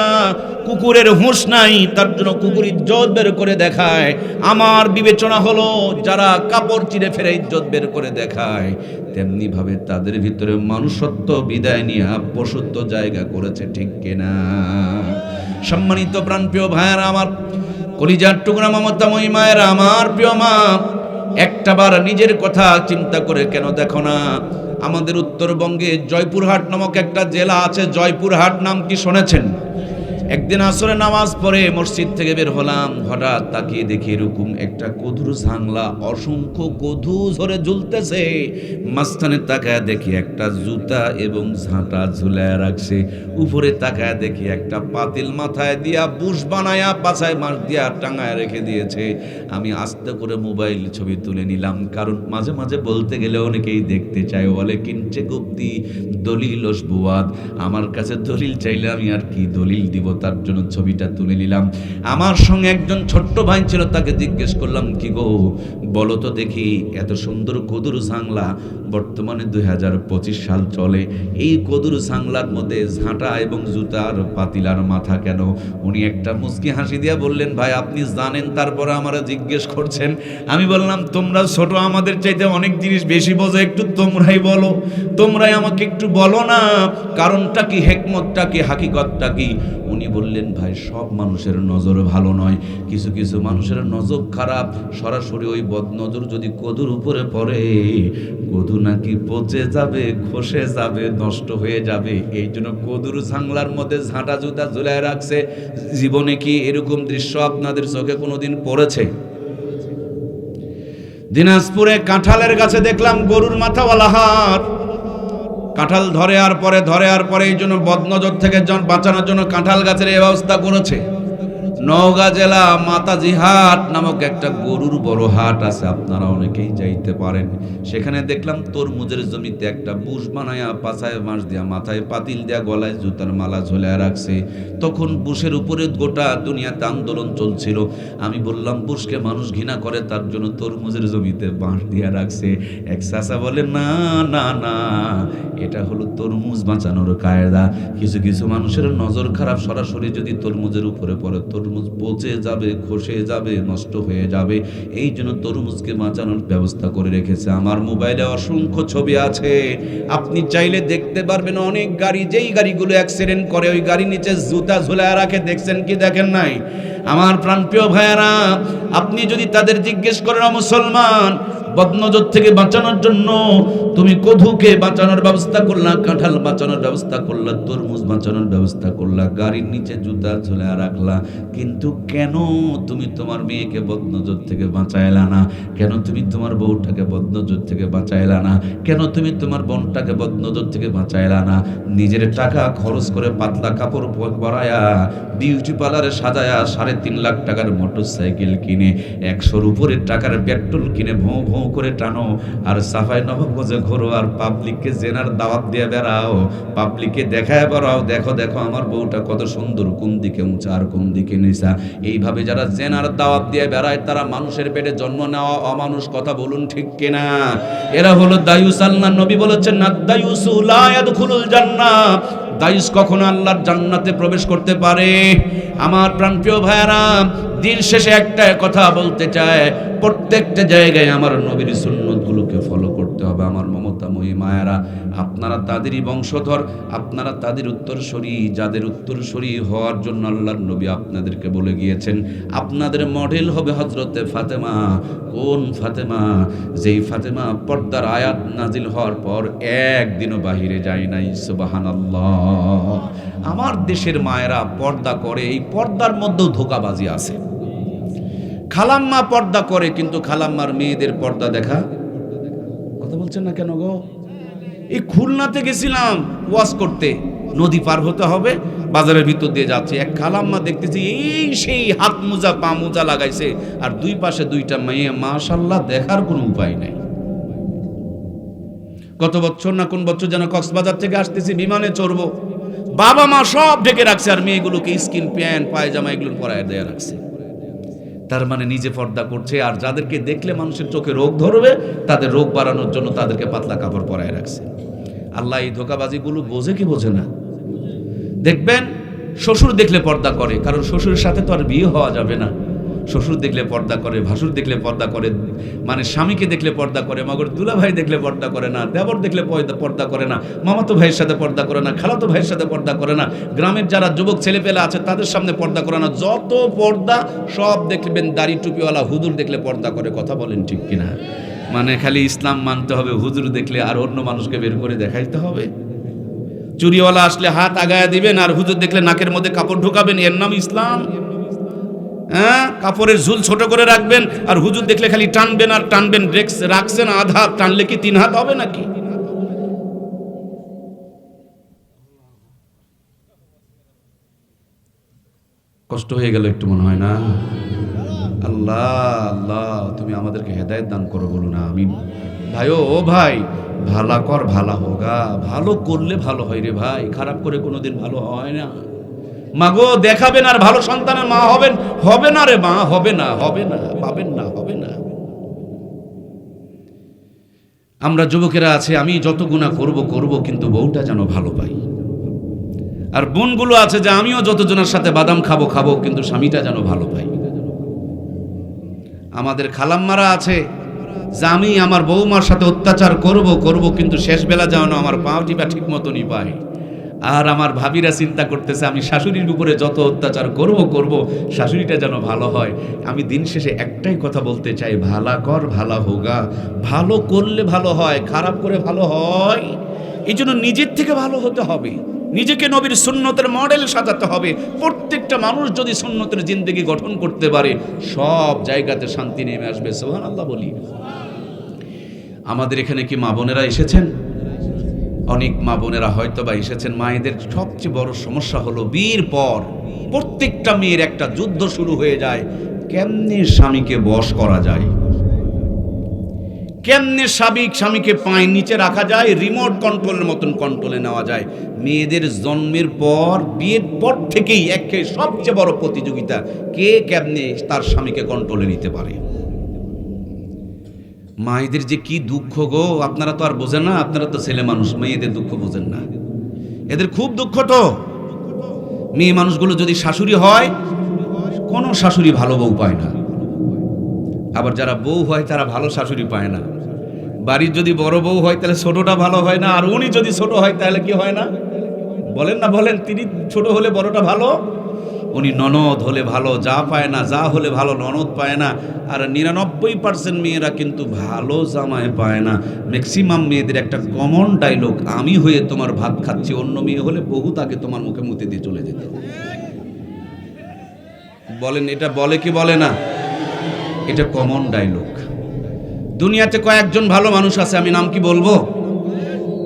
কুকুরের হুঁশ নাই, তার জন্য কুকুর ইজ্জত বের করে দেখায়। আমার বিবেচনা হলো, যারা কাপড় চিরে ফেরে ইজ্জত বের করে দেখায়, তেমনি ভাবে তাদের ভিতরে মানুষত্ব বিদায় নিয়ে পশুত্ব জায়গা করেছে। ঠিক কিনা? সম্মানিত প্রাণপ্রিয় ভাইয়েরা আমার, কলিজার টুকরা মমতাময়ী মায়েরা, আমার প্রিয় মা, একটাবার নিজের কথা চিন্তা করে কেন দেখো না? আমাদের উত্তরবঙ্গে জয়পুরহাট নামক একটা জেলা আছে, জয়পুরহাট নাম কি শুনেছেন? একদিন আসরে নামাজ পড়ে মসজিদ থেকে বের হলাম, হঠাৎ তাকিয়ে দেখি এরকম একটা কদুর জাংলা, অসংখ্য কদু ধরে ঝুলতেছে। মাঝখানে তাকায় দেখি একটা জুতা এবং ঝাঁটা ঝুলায় রাখছে। উপরে তাকায় দেখি একটা পাতিল মাথায় দিয়া বুশ বানায়া পাছায় মাছ দিয়া টাঙায় রেখে দিয়েছে। আমি আস্তে করে মোবাইল ছবি তুলে নিলাম, কারণ মাঝে মাঝে বলতে গেলে অনেকেই দেখতে চায়, বলে কিনছে গুপ্তি দলিল ওসবুয়াদ। আমার কাছে দলিল চাইলে আমি আর কি দলিল দিব, তার জন্য ছবিটা তুলে নিলাম। আমার সঙ্গে একজন ছোট্ট ভাই ছিল, তাকে জিজ্ঞেস করলাম, কি গো বলো তো দেখি, এত সুন্দর কদুর জাংলা, বর্তমানে 2025 সাল চলে, এই কদুর জাংলার মধ্যে ঝাঁটা এবং জুতার পাতিলার মাথা কেন? উনি একটা মুচকি হাসি দিয়ে বললেন, ভাই আপনি জানেন তারপরে আমারা জিজ্ঞেস করছেন? আমি বললাম, তোমরা ছোট, আমাদের চাইতে অনেক জিনিস বেশি বোঝো, একটু তোমরাই বলো, তোমরাই আমাকে একটু বলো না, কারণটা কি, হেকমতটা কি, হাকিকতটা কি? উনি বললেন, ভাই সব মানুষের নজর ভালো নয়, কিছু কিছু মানুষের নজর খারাপ। সরাসরি ওই বদনজর যদি কদুর উপরে পড়ে, কদু নাকি পচে যাবে, খসে যাবে, নষ্ট হয়ে যাবে। এই জন্য কদুর জাংলার মধ্যে ঝাঁটা জুতা ঝুলায় রাখছে। জীবনে কি এরকম দৃশ্য আপনাদের চোখে কোনোদিন পড়েছে? দিনাজপুরে কাঁঠালের গাছে দেখলাম গরুর মাথাওয়ালা হাট। কাঁঠাল ধরে আর পরে এই জন্য বদনজর থেকে বাঁচানোর জন্য কাঁঠাল গাছের এই ব্যবস্থা করেছে। নওগাঁ জেলা মাতাজি হাট নামক একটা গরুর বড় হাট আছে, আপনারা অনেকেই যাইতে পারেন। সেখানে দেখলাম তরমুজের জমিতে একটা বুশ বানায়া পাছায় মাছ দিয়া মাথায় পাতিল দিয়া গলায় জুতার মালা ঝোলায় রাখছে। তখন বুশের উপরে গোটা দুনিয়াতে আন্দোলন চলছিল। আমি বললাম, বুশকে মানুষ ঘৃণা করে, তার জন্য তরমুজের জমিতে বাঁশ দিয়া রাখছে। এক চাচা বলে, না না না, এটা হলো তরমুজ বাঁচানোর কায়দা। কিছু কিছু মানুষের নজর খারাপ, সরাসরি যদি তরমুজের উপরে পড়ে, তরমুজ পচে যাবে, খসে যাবে, নষ্ট হয়ে যাবে। এই জন্য তরমুজকে বাঁচানোর ব্যবস্থা করে রেখেছে। আমার মোবাইলে অসংখ্য ছবি আছে, আপনি চাইলে দেখতে পারবেন। অনেক গাড়ি, যেই গাড়িগুলো অ্যাক্সিডেন্ট করে, ওই গাড়ির নিচে জুতা ঝুলায় রাখে, দেখছেন কি দেখেন নাই? আমার প্রাণপ্রিয় ভাইয়েরা, আপনি যদি তাদের জিজ্ঞেস করেন, মুসলমান বদনজর থেকে বাঁচানোর জন্য তুমি কদুকে বাঁচানোর ব্যবস্থা করলা, কাঁঠাল বাঁচানোর ব্যবস্থা করলা, তরমুজ বাঁচানোর ব্যবস্থা করলা, গাড়ির নিচে জুতা ঝুলায় রাখলা, কিন্তু কেন তুমি তোমার মেয়েকে বদনজর থেকে বাঁচাইলা না? কেন তুমি তোমার বউটাকে বদনজর থেকে বাঁচাইলা না? কেন তুমি তোমার বোনটাকে বদনজর থেকে বাঁচাইলা না? নিজের টাকা খরচ করে পাতলা কাপড় পরায়া, বিউটি পার্লারে সাজায়া 3.5 লাখ টাকার মোটরসাইকেল কিনে, 100-র উপরে টাকার পেট্রোল কিনে ভোঁ ভোঁ করে টানো, আর সাফাই নবাবগঞ্জে ঘোরো, আর পাবলিককে জেনার দাওয়াত দিয়ে বেড়াও, পাবলিককে দেখায় বেড়াও, দেখো দেখো আমার বউটা কত সুন্দর, কোন দিকে উঁচা আর কোন দিকে নিচা। এইভাবে যারা জেনার দাওয়াত দিয়ে বেড়ায়, তারা মানুষের পেটে জন্ম নেওয়া অমানুষ। কথা বলুন ঠিক কিনা? এরা হলো দায়ুস। আল্লাহ নবী বলেছেন, আদ-দায়ুসু লা ইয়াদখুলুল জান্নাহ, দায়ুস কখনো আল্লাহর জান্নাতে প্রবেশ করতে পারে? আমার প্রাণপ্রিয় ভাইয়েরা, দিন শেষে একটা কথা বলতে চায়, প্রত্যেকটা জায়গায় আমার নবীর সুন্নতগুলোকে ফলো করতে হবে। আমার মমতাময়ী মায়েরা, আপনারা তাদেরই বংশধর, আপনারা তাদের উত্তরসূরি, যাদের উত্তরসূরি হওয়ার জন্য আল্লাহর নবী আপনাদেরকে বলে গিয়েছেন, আপনাদের মডেল হবে হযরতে ফাতেমা। কোন ফাতেমা? যেই ফাতেমা পর্দার আয়াত নাজিল হওয়ার পর একদিনও বাহিরে যায় নাই। সুবহানাল্লাহ। আমার দেশের মায়েরা পর্দা করে, এই পর্দার মধ্যেও ধোঁকাবাজি আছে। খালাম্মা পর্দা করে, কিন্তু খালাম্মার মেয়েদের পর্দা দেখা। কথা বলছেন না কেন গো? এই খুলনাতে গেছিলাম ওয়াজ করতে, নদী পার হতে হবে, বাজারের ভিতর দিয়ে যাচ্ছে, এক খালাম্মা দেখতেছি এই সেই হাত মোজা পা মোজা লাগাইছে, আর দুই পাশে দুইটা মেয়ে, মাশাআল্লাহ, দেখার কোনো উপায় নাই। গত বছর না কোন বছর যেন কক্সবাজার থেকে আসতেছি, বিমানে চড়বো, বাবা মা সব ঢেকে রাখছে, আর মেয়েগুলোকে স্কিন প্যান্ট পায়জামা এগুলো পরায় দেয়া রাখছে। তার মানে নিজে পর্দা করছে, আর যাদেরকে দেখলে মানুষের চোখে রোগ ধরবে, তাদের রোগ বাড়ানোর জন্য তাদেরকে পাতলা কাপড় পরায় রাখছে। আল্লাহ এই ধোঁকাবাজিগুলো বোঝে কি বোঝে না? দেখবেন শ্বশুর দেখলে পর্দা করে, কারণ শ্বশুরের সাথে তো আর বিয়ে হওয়া যাবে না। শ্বশুর দেখলে পর্দা করে, ভাসুর দেখলে পর্দা করে, মানে স্বামীকে দেখলে পর্দা করে, মগর দুলা ভাই দেখলে পর্দা করে না, দেবর দেখলে পর্দা করে না, মামাতো ভাইয়ের সাথে পর্দা করে না, খালাতো ভাইয়ের সাথে পর্দা করে না, গ্রামের যারা যুবক ছেলেপেলে আছে তাদের সামনে পর্দা করে না। যত পর্দা সব দেখবেন দাড়ি টুপিওয়ালা হুজুর দেখলে পর্দা করে। কথা বলেন ঠিক কিনা? মানে খালি ইসলাম মানতে হবে, হুজুর দেখলে আর অন্য মানুষকে বের করে দেখাইতে হবে? চুরিওয়ালা আসলে হাত আগায়া দিবেন আর হুজুর দেখলে নাকের মধ্যে কাপড় ঢোকাবেন, এর নাম ইসলাম? হ্যাঁ, কাপড়ের ঝুল ছোট করে রাখবেন আর হুজুর দেখলে খালি টানবেন আর টানবেন, রাখছেন আধা হাত, টানলে কি 3 হাত হবে নাকি? কষ্ট হয়ে গেল একটু, মনে হয় না? আল্লাহ আল্লাহ, তুমি আমাদেরকে হেদায়েত দান করো, বলো না আমিন। ভাই ও ভাই, ভালা কর ভালা হোগা, ভালো করলে ভালো হয় রে ভাই, খারাপ করে কোনোদিন ভালো হয় না। মাগো দেখাবেন আর ভালো সন্তানের মা হবেন, হবে না রে মা, হবে না, হবে না, পাবেন না, হবে না। আমরা যুবকেরা আছে, আমি যত গুনাহ করব কিন্তু বউটা যেন ভালো পাই। আর বোনগুলো আছে যে আমিও যতজনের সাথে বাদাম খাবো কিন্তু স্বামীটা যেন ভালো পাই। আমাদের খালাম্মারা আছে যে আমি আমার বৌমার সাথে অত্যাচার করব কিন্তু শেষ বেলা যেন আমার পা টিপা ঠিক মতনই পায়। আর আমার ভাবিরা চিন্তা করতেছে আমি শাশুড়ির উপরে যত অত্যাচার করব শাশুড়িটা যেন ভালো হয়। আমি দিন শেষে একটাই কথা বলতে চাই, ভালা কর ভালা হোগা, ভালো করলে ভালো হয়, খারাপ করে ভালো হয়। এই জন্য নিজের থেকে ভালো হতে হবে, নিজেকে নবীর সুন্নতের মডেল সাজাতে হবে। প্রত্যেকটা মানুষ যদি সুন্নতের জিন্দেগি গঠন করতে পারে, সব জায়গাতে শান্তি নেমে আসবে। সুবহানাল্লাহ বলি। আমাদের এখানে কি মা বোনেরা এসেছেন? অনেক মা বোনেরা হয়তো বা এসেছেন। মায়েদের সবচেয়ে বড় সমস্যা হলো বিয়ের পর প্রত্যেকটা মেয়ের একটা যুদ্ধ শুরু হয়ে যায়, কেমনে স্বামীকে বশ করা যায়, কেমনে স্বামীকে পায়ের নিচে রাখা যায়, রিমোট কন্ট্রোলের মতন কন্ট্রোলে নেওয়া যায়। মেয়েদের জন্মের পর, বিয়ের পর থেকেই একে সবচেয়ে বড় প্রতিযোগিতা, কে কেমনে তার স্বামীকে কন্ট্রোলে নিতে পারে। মায়েদের যে কি দুঃখ গো, আপনারা তো আর বোঝেন না, আপনারা তো ছেলে মানুষ, মেয়েদের দুঃখ বোঝেন না। এদের খুব দুঃখ তো। মেয়ে মানুষগুলো যদি শাশুড়ি হয়, কোনো শাশুড়ি ভালো বউ পায় না। আবার যারা বউ হয় তারা ভালো শাশুড়ি পায় না। বাড়ির যদি বড় বউ হয় তাহলে ছোটটা ভালো হয় না, আর উনি যদি ছোট হয় তাহলে কি হয় না? বলেন না, বলেন। তিনি ছোট হলে বড়টা ভালো, উনি ননদ হলে ভালো যা পায় না, যা হলে ভালো ননদ পায় না। আর 99% মেয়েরা কিন্তু ভালো জামাই পায় না। ম্যাক্সিমাম মেয়েদের একটা কমন ডায়লগ, আমি হয়ে তোমার ভাত খাচ্ছি, অন্য মেয়ে হলে বহু তাকে তোমার মুখে মুতে দিয়ে চলে যেত। বলেন, এটা বলে কি বলে না? এটা কমন ডায়লগ। দুনিয়াতে কয়েকজন ভালো মানুষ আছে, আমি নাম কি বলবো?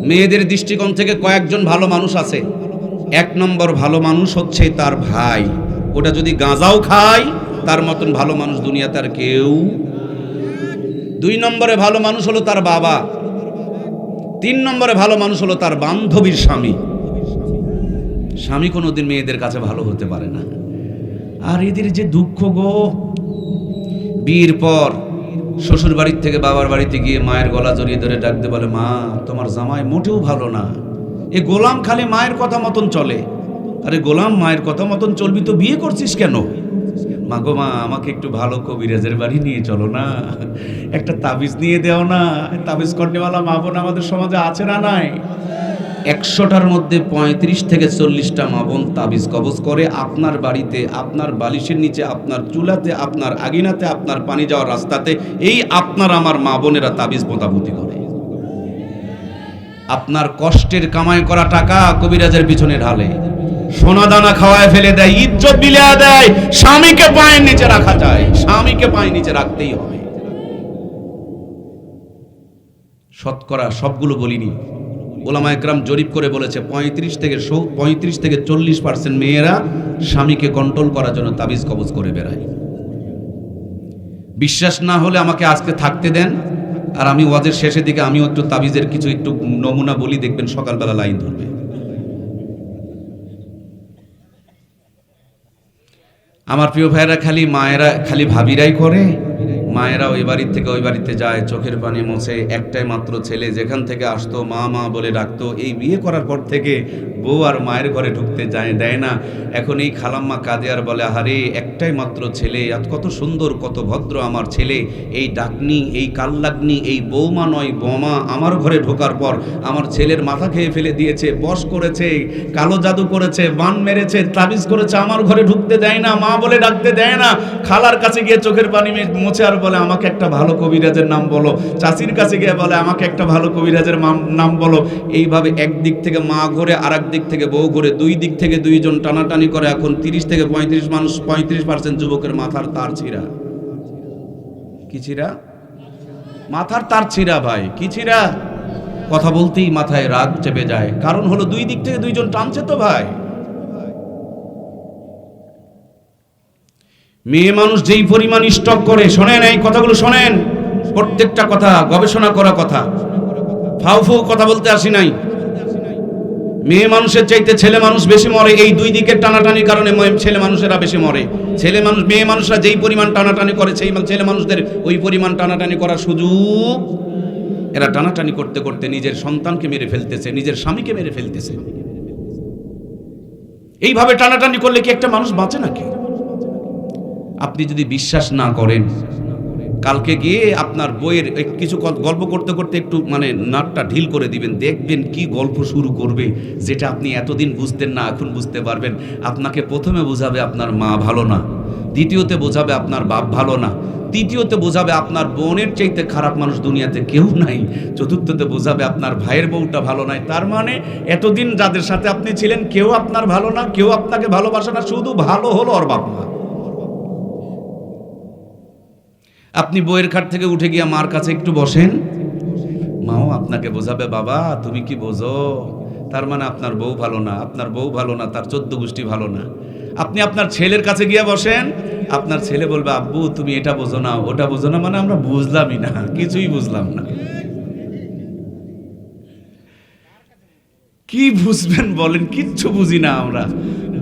মেয়েদের দৃষ্টিকোণ থেকে কয়েকজন ভালো মানুষ আছে। 1 নম্বর ভালো মানুষ হচ্ছে তার ভাই, ওটা যদি গাঁজাও খায় তার মতন ভালো মানুষ দুনিয়াতে আর কেউ। 2 নম্বরে ভালো মানুষ হলো তার বাবা। 3 নম্বরে ভালো মানুষ হলো তার বান্ধবীর স্বামী। স্বামী কোনোদিন মেয়েদের কাছে ভালো হতে পারে না। আর এদের যে দুঃখ গো, বিয়ের পর শ্বশুর বাড়ির থেকে বাবার বাড়িতে গিয়ে মায়ের গলা জড়িয়ে ধরে ডাকতে বলে, মা তোমার জামাই মোটেও ভালো না। এ গোলাম খালি মায়ের কথা মতন চলে। আরে গোলাম, মায়ের কথা মতন চলবি তো বিয়ে করছিস কেন? মা গো মা, আমাকে একটু ভালো কবিরাজের বাড়ি নিয়ে চলো না, একটা তাবিজ নিয়ে দেও না। তাবিজ কর্নেওয়ালা মা বোন আমাদের সমাজে আছে না নাই? 100টার মধ্যে 35 থেকে 40টা মা বোন তাবিজ কবজ করে আপনার বাড়িতে, আপনার বালিশের নিচে, আপনার চুলাতে, আপনার আগিনাতে, আপনার পানি যাওয়ার রাস্তাতে। এই আপনার আমার মা বোনেরা তাবিজ পোতাপুতি করে। আপনার কষ্টের কামাই করা টাকা কবিরাজের পিছনে ঢালে, সোনা দানা খাওয়ায় ফেলে দেয়, ইজ্জত বিলিয়ে দেয়। স্বামীকে পায়ের নিচে রাখা যায়, স্বামীকে পায়ের নিচে রাখতেই হবে। শতকরা সবগুলো বলিনি, ওলামা একরাম জরিপ করে বলেছে 35 থেকে 40% মেয়েরা স্বামীকে কন্ট্রোল করার জন্য তাবিজ কবজ করে বেড়ায়। বিশ্বাস না হলে আমাকে আজকে থাকতে দেন, আর আমি ওয়াজের শেষের দিকে আমিও একটু তাবিজের কিছু একটু নমুনা বলি, দেখবেন সকালবেলা লাইন ধরবে। আমার প্রিয় ভাইয়েরা, খালি ভাবিরাই করে। মায়েরা ওই বাড়ির থেকে ওই বাড়িতে যায়, চোখের পানি মোছে। একটাই মাত্র ছেলে, যেখান থেকে আসতো মা মা বলে ডাকতো। এই বিয়ে করার পর থেকে বউ আর মায়ের ঘরে ঢুকতে দেয় না। এখন এই খালাম্মা কাঁদে আর বলে, আরে একটাই মাত্র ছেলে, আজ কত সুন্দর কত ভদ্র আমার ছেলে, এই ডাকনি এই কাল্লাগ্নি এই বৌমা নয় বোমা আমার ঘরে ঢোকার পর আমার ছেলের মাথা খেয়ে ফেলে দিয়েছে, বশ করেছে, কালো জাদু করেছে, বান মেরেছে, তাবিজ করেছে, আমার ঘরে ঢুকতে দেয় না, মা বলে ডাকতে দেয় না। খালার কাছে গিয়ে চোখের পানি মুছে আর বলে, আমাকে একটা ভালো কবিরাজের নাম বলো। চাচির কাছে গিয়ে বলে, আমাকে একটা ভালো কবিরাজের নাম বলো। এইভাবে একদিক থেকে মা ঘরে, আর এক দিক থেকে বউ ঘরে, দুই দিক থেকে দুইজন টানাটানি করে। এখন 30 থেকে 35% যুবকের মাথার তার ছিঁড়া। কি ছিঁড়া? মাথার তার ছিঁড়া ভাই। কি ছিঁড়া? কথা বলতেই মাথায় রাগ চেপে যায়, কারণ হলো দুই দিক থেকে দুইজন টানছে তো ভাই। মেয়ে মানুষ যেই পরিমাণ স্টক করে, শোনেন এই কথাগুলো শোনেন, প্রত্যেকটা কথা গবেষণা করা কথা, ফাউ ফাউ কথা বলতে আসি নাই। মেয়ে মানুষের চাইতে ছেলে মানুষ বেশি মরে এই দুই দিকের টানাটানির কারণে। ছেলে মানুষেরা বেশি মরে। মেয়ে মানুষরা যেই পরিমাণ টানাটানি করে, সেই ছেলে মানুষদের ওই পরিমাণ টানাটানি করার সুযোগ। এরা টানাটানি করতে করতে নিজের সন্তানকে মেরে ফেলতেছে, নিজের স্বামীকে মেরে ফেলতেছে। এইভাবে টানাটানি করলে কি একটা মানুষ বাঁচে নাকি? আপনি যদি বিশ্বাস না করেন, কালকে গিয়ে আপনার বইয়ের কিছু গল্প করতে করতে একটু নাটটা ঢিল করে দিবেন, দেখবেন কি গল্প শুরু করবে, যেটা আপনি এতদিন বুঝতেন না এখন বুঝতে পারবেন। আপনাকে প্রথমে বোঝাবে আপনার মা ভালো না, দ্বিতীয়তে বোঝাবে আপনার বাপ ভালো না, তৃতীয়তে বোঝাবে আপনার বোনের চাইতে খারাপ মানুষ দুনিয়াতে কেউ নাই, চতুর্থতে বোঝাবে আপনার ভাইয়ের বউটা ভালো নাই। তার মানে এতদিন যাদের সাথে আপনি ছিলেন কেউ আপনার ভালো না, কেউ আপনাকে ভালোবাসে না, শুধু ভালো হলো ওর বাপ মা। আপনি বইয়ের খাট থেকে উঠে গিয়ে মার কাছে একটু বসেন, মাও আপনাকে বোঝাবে, বাবা তুমি কি বোঝো, তার মানে আপনার বউ ভালো না, আপনার বউ ভালো না, তার 14 গোষ্ঠী ভালো না। আপনি আপনার ছেলের কাছে গিয়ে বসেন, আপনার ছেলে বলবে, আব্বু তুমি এটা বোঝো না, ওটা বোঝো না, মানে আমরা বুঝলামই না, কিছুই বুঝলাম না। কি বুঝবেন বলেন? কিচ্ছু বুঝি না আমরা।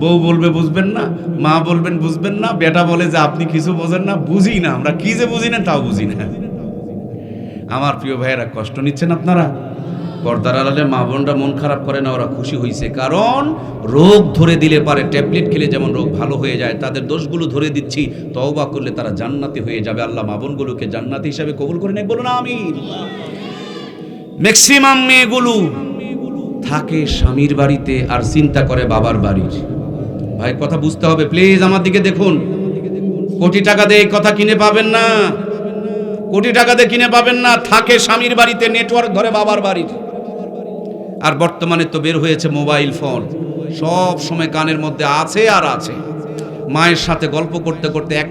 বউ বলবে বুঝবেন না, মা বলবেন বুঝবেন না, বেটা বলে যে আপনি কিছু বোঝেন না, বুঝি না আমরা, কি যে বুঝি না তাও বুঝি না। আমার প্রিয় ভাইয়েরা, কষ্ট নিচ্ছেন আপনারা? পর্দার আড়ালে মা বোনরা মন খারাপ করে না, ওরা খুশি হয়েছে, কারণ রোগ ধরে দিলে পারে, ট্যাবলেট খেলে যেমন রোগ ভালো হয়ে যায়, তাদের দোষগুলো ধরে দিচ্ছি, তওবা করলে তারা জান্নাতি হয়ে যাবে। আল্লাহ মা বোনগুলোকে জান্নাতি হিসাবে কবুল করে নেয়, বলুন আমিন। ম্যাক্সিমাম মেয়েগুলো থাকে স্বামীর বাড়িতে আর চিন্তা করে বাবার বাড়ির। ভাই কথা বুঝতে হবে, প্লিজ আমার দিকে দেখুন। কোটি টাকা দিয়ে এই কথা কিনে পাবেন না, কোটি টাকা দিয়ে কিনে পাবেন না। থাকে স্বামীর বাড়িতে, নেটওয়ার্ক ধরে বাবার বাড়ির। আর বর্তমানে তো বের হয়েছে মোবাইল ফোন, সব সময় কানের মধ্যে আছে আর আছে। মায়ের সাথে গল্প করতে করতে এক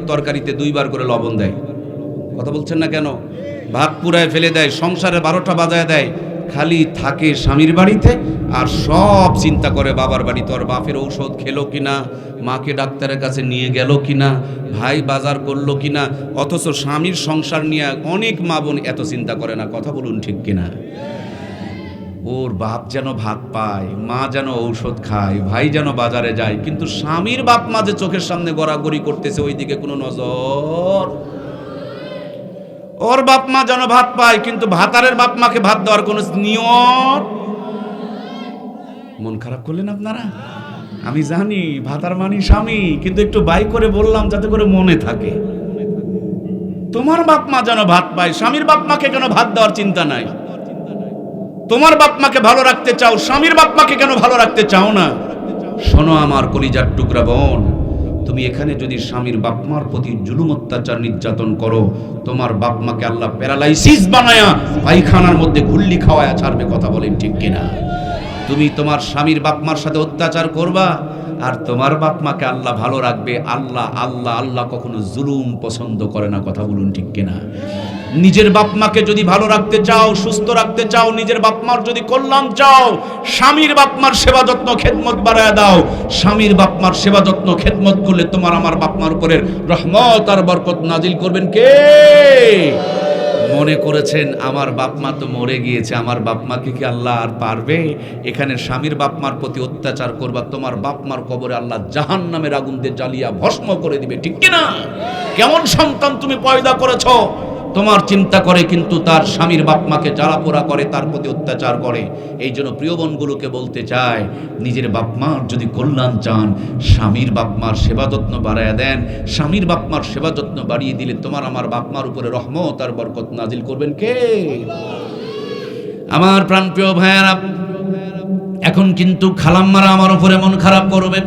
তরকারিতে 2 বার করে লবণ দেয়। কথা বলছেন না কেন? ভাত পুরায় ফেলে দেয়, সংসারে 12টা বাজায় দেয়। খালি থাকে স্বামীর বাড়িতে আর সব চিন্তা করে বাবার বাড়িতে। ওর বাপের ঔষধ খেলো কিনা, মাকে ডাক্তারের কাছে নিয়ে গেল কিনা, ভাই বাজার করলো কিনা। অথচ স্বামীর সংসার নিয়ে অনেক মা বোন এত চিন্তা করে না। কথা বলুন ঠিক কিনা? ওর বাপ যেন ভাত পায়, মা যেন ঔষধ খায়, ভাই যেন বাজারে যায়, কিন্তু স্বামীর বাপ মা যে চোখের সামনে গড়াগড়ি করতেছে ওই দিকে কোনো নজর। ওর বাপ মা যেন ভাত পায়, কিন্তু ভাতারের বাপ মাকে ভাত দেওয়ার কোনো নিয়ম। মন খারাপ করলেন আপনারা? আমি জানি ভাতার মানি স্বামী, কিন্তু একটু বাই করে বললাম যাতে করে মনে থাকে। তোমার বাপ মা যেন ভাত পায়, স্বামীর বাপ মাকে কেন ভাত দেওয়ার চিন্তা নাই? তোমার বাপ মাকে ভালো রাখতে চাও, স্বামীর বাপ মাকে কেন ভালো রাখতে চাও না? শোনো আমার কলিজার টুকরা বোন, তুমি এখানে যদি স্বামীর বাপ মার প্রতি জুলুম অত্যাচার নির্যাতন করো, তোমার বাপ মাকে আল্লাহ প্যারালাইসিস বানায়া পায়খানার মধ্যে গুল্লি খাওয়ায়া ছাড়বে। কথা বলেন ঠিক কিনা? তুমি তোমার স্বামীর বাপ মার সাথে অত্যাচার করবা আর তোমার বাপ মাকে আল্লাহ ভালো রাখবে। আল্লাহ আল্লাহ আল্লাহ কখনো জুলুম পছন্দ করে না। কথা বলুন ঠিক কিনা? নিজের বাপ মাকে যদি ভালো রাখতে চাও, সুস্থ রাখতে চাও, নিজের বাপ মার যদি কল্যাণ চাও, স্বামীর বাপ মার সেবা যত্ন খেদমত বাড়ায় দাও। স্বামীর বাপ মার সেবা যত্ন খেদমত করলে তোমার আমার বাপ মার উপরে রহমত আর বরকত নাজিল করবেন কে? মনে করেছেন আমার বাপ মা তো মরে গিয়েছে, আমার বাপ মাকে কি আল্লাহ আর পারবে? এখানে স্বামীর বাপ মার প্রতি অত্যাচার করবা, তোমার বাপ মার কবরে আল্লাহ জাহান্নামের আগুন দিয়ে জ্বালিয়ে ভস্ম করে দিবে। ঠিক কিনা? কেমন সন্তান তুমি পয়দা করেছো? তোমার চিন্তা করে কিন্তু তার স্বামীর বাপমাকে জ্বালাপোড়া করে, তার প্রতি অত্যাচার করে। এই জন্য প্রিয় বোনগুলোকে বলতে চায়, নিজের বাপমার যদি কল্যাণ চান, স্বামীর বাপমার সেবা যত্ন বাড়াইয়া দেন। স্বামীর বাপমার সেবা যত্ন বাড়িয়ে দিলে তোমার আমার বাপমার উপরে রহমত আর বরকত নাজিল করবেন কে? আমার প্রাণপ্রিয় ভাইয়ারা, এখন কিন্তু খালাম্মারা আমার উপরে মন খারাপ করবে।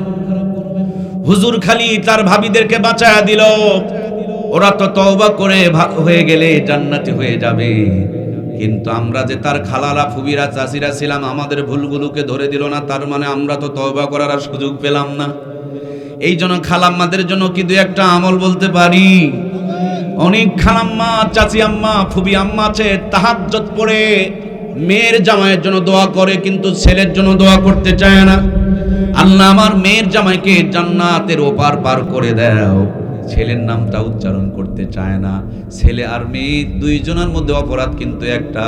হুজুর খালি তার ভাবিদেরকে বাঁচায়া দিল, ওরা তো তওবা করে ভালো হয়ে গেলে জান্নাতি হয়ে যাবে। কিন্তু আমরা যে তার খালারা, ফুবিরা, চাচিরা ছিলাম, আমাদের ভুলগুলোকে ধরে দিল না, তার মানে আমরা তো তওবা করার আর সুযোগ পেলাম না। এই জন্য খালাম্মাদের জন্য কিন্তু একটা আমল বলতে পারি। অনেক খালাম্মা, চাচি আম্মা, ফুবি আম্মা আছে, তাহাজ্জুদ পড়ে মেয়ের জামাইয়ের জন্য দোয়া করে, কিন্তু ছেলের জন্য দোয়া করতে চায় না। আল্লাহ আমার মেয়ের জামাইকে জান্নাতের ওপার পার করে দাও, ছেলের নামটা উচ্চারণ করতে চায় না। ছেলে আর মেয়ে দুইজনের মধ্যে অপরাধ কিন্তু একটা,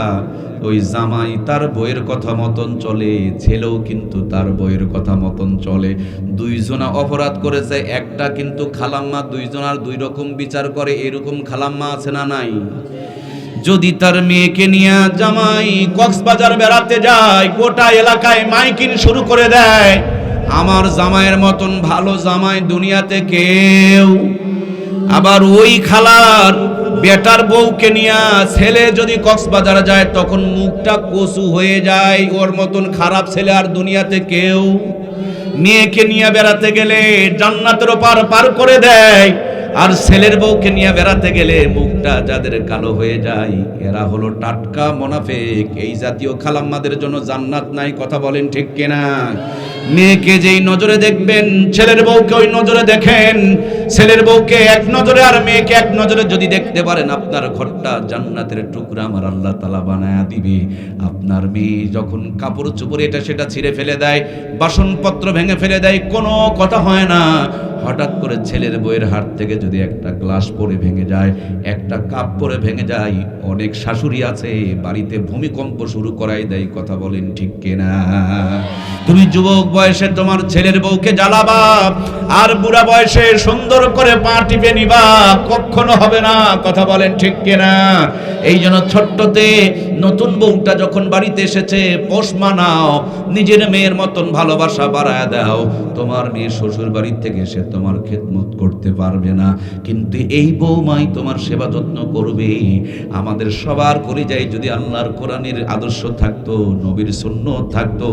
ওই জামাই তার বইয়ের কথা মতন চলে, ছেলেও কিন্তু তার বইয়ের কথা মতন চলে। দুইজনা অপরাধ করেছে, একটা কিন্তু খালাম্মা দুইজনার দুই রকম বিচার করে, এরকম খালাম্মা আছে না নাই? যদি তার মেয়েকে নিয়ে জামাই কক্সবাজার বেড়াতে যায়, গোটা এলাকায় মাইকিং শুরু করে দেয়, আমার জামাইয়ের মতন ভালো জামাই দুনিয়াতে কেউ। আবার ওই খালার বেটার বউকে নিয়ে ছেলে যদি কক্সবাজার যায়, তখন মুখটা কচু হয়ে যায়, ওর মতন খারাপ ছেলে আর দুনিয়াতে কেউ। মেয়েকে নিয়ে বেড়াতে গেলে জান্নাতের ওপার পার করে দেয়, আর ছেলের বউকে নিয়ে বেড়াতে গেলে মুখটা যাদের কালো হয়ে যায়, এরা হলো টাটকা মুনাফিক। এই জাতীয় খালাম্মাদের জন্য জান্নাত নাই, কথা বলেন ঠিক কিনা? মেয়েকে যেই নজরে দেখবেন, ছেলের বউকে ওই নজরে দেখেন। ছেলের বউকে এক নজরে আর মেয়েকে এক নজরে যদি দেখতে পারেন, আপনার ঘরটা জান্নাতের টুকরা আমার আল্লাহ তাআলা বানায়া দিবে। আপনার মেয়ে যখন কাপড় চোপড় এটা সেটা ছিঁড়ে ফেলে দেয়, বাসনপত্র ভেঙে ফেলে দেয়, কোনো কথা হয় না। হঠাৎ করে ছেলের বউয়ের হাত থেকে যদি একটা গ্লাস পড়ে ভেঙে যায়, একটা কাপ পড়ে ভেঙে যায়, অনেক শাশুড়ি আছে বাড়িতে ভূমিকম্প শুরু করাই দেয়, কথা বলেন ঠিক কিনা? তুমি যুবক বয়সে তোমার ছেলের বউকে জ্বালাবা, আর বুড়া বয়সে সুন্দর করে পা টিপে নিবা, কখনো হবে না, কথা বলেন ঠিক কিনা? এই জন্য ছোট্টতে নতুন বউটা যখন বাড়িতে এসেছে, পোষ মানাও, নিজের মেয়ের মতন ভালোবাসা বাড়ায় দাও। তোমার মেয়ে শ্বশুর বাড়ির থেকে এসে তোমার খেদমত করতে পারবে না, কিন্তু এই বউমাই তোমার সেবা যত্ন করবে। আমাদের সবার কলিজায় যদি আল্লাহর কোরআনের আদর্শ থাকতো, নবীর সুন্নাত থাকতো,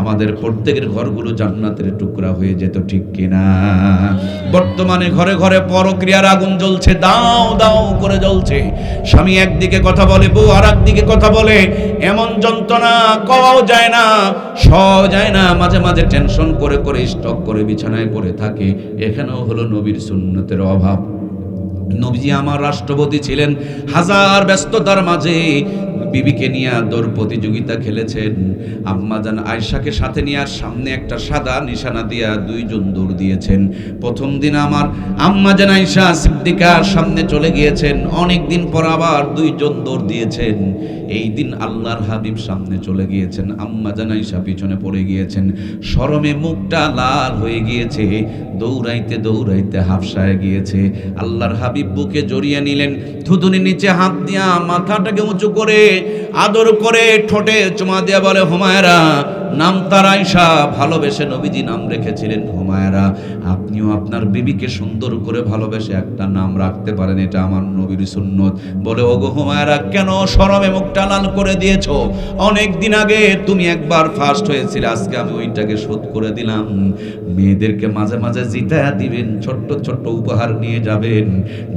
আমাদের প্রত্যেকের ঘরগুলো জান্নাতের টুকরা হয়ে যেত, ঠিক কিনা? বর্তমানে ঘরে ঘরে পরক্রিয়ার আগুন জ্বলছে, দাও দাও করে জ্বলছে। স্বামী একদিকে কথা বলে, বউ আর একদিকে কথা বলে, এমন যন্ত্রণা কওয়াও যায় না, সওয়াও যায় না। মাঝে মাঝে টেনশন করে করে স্টক করে বিছানায় পড়ে থাকে। এখানেও হলো নবীর সুন্নতের অভাব। নবীজি আমার রাষ্ট্রপতি ছিলেন, হাজার ব্যস্ততার মাঝে বিবিকে নিয়ে দৌড় প্রতিযোগিতা খেলেছেন। আম্মাজান আয়েশাকে সাথে নিয়ে সামনে একটা সাদা নিশানা দিয়া দুইজন দৌড় দিয়েছেন। প্রথম দিন আমার আম্মাজান আয়েশা সিদ্দিকার সামনে চলে গিয়েছেন, অনেক দিন পর আবার দুইজন দৌড় দিয়েছেন। এই দিন আল্লাহর হাবিব সামনে চলে গিয়েছেন, আম্মাজান আয়েশা পিছনে পড়ে গিয়েছেন। শরমে মুখটা লাল হয়ে গিয়েছে, দৌড়াইতে দৌড়াইতে হাফসায় গিয়েছে। আল্লাহর হাবিব বুকে জড়িয়ে নিলেন, থুতুনির নিচে হাত দিয়া মাথাটাকে উঁচু করে আদর করে ঠোঁটে চুমা দিয়া বলে, হুমায়রা। নাম তার আয়েশা, ভালোবেসে নবীজি নাম রেখেছিলেন হুমায়রা। আপনিও আপনার বিবিকে সুন্দর করে ভালোবেসে একটা নাম রাখতে পারেন, এটা আমার নবীর সুন্নত। বলে, ওগো হুমায়রা, কেন শরমে মুখটা লাল করে দিয়েছো? অনেক দিন আগে তুমি একবার ফার্স্ট হয়েছিলে, আজকে আমি ওইটাকে শোধ করে দিলাম। মেয়েদেরকে মাঝে মাঝে জিতায়া দিবেন, ছোট্ট ছোট্ট উপহার নিয়ে যাবেন,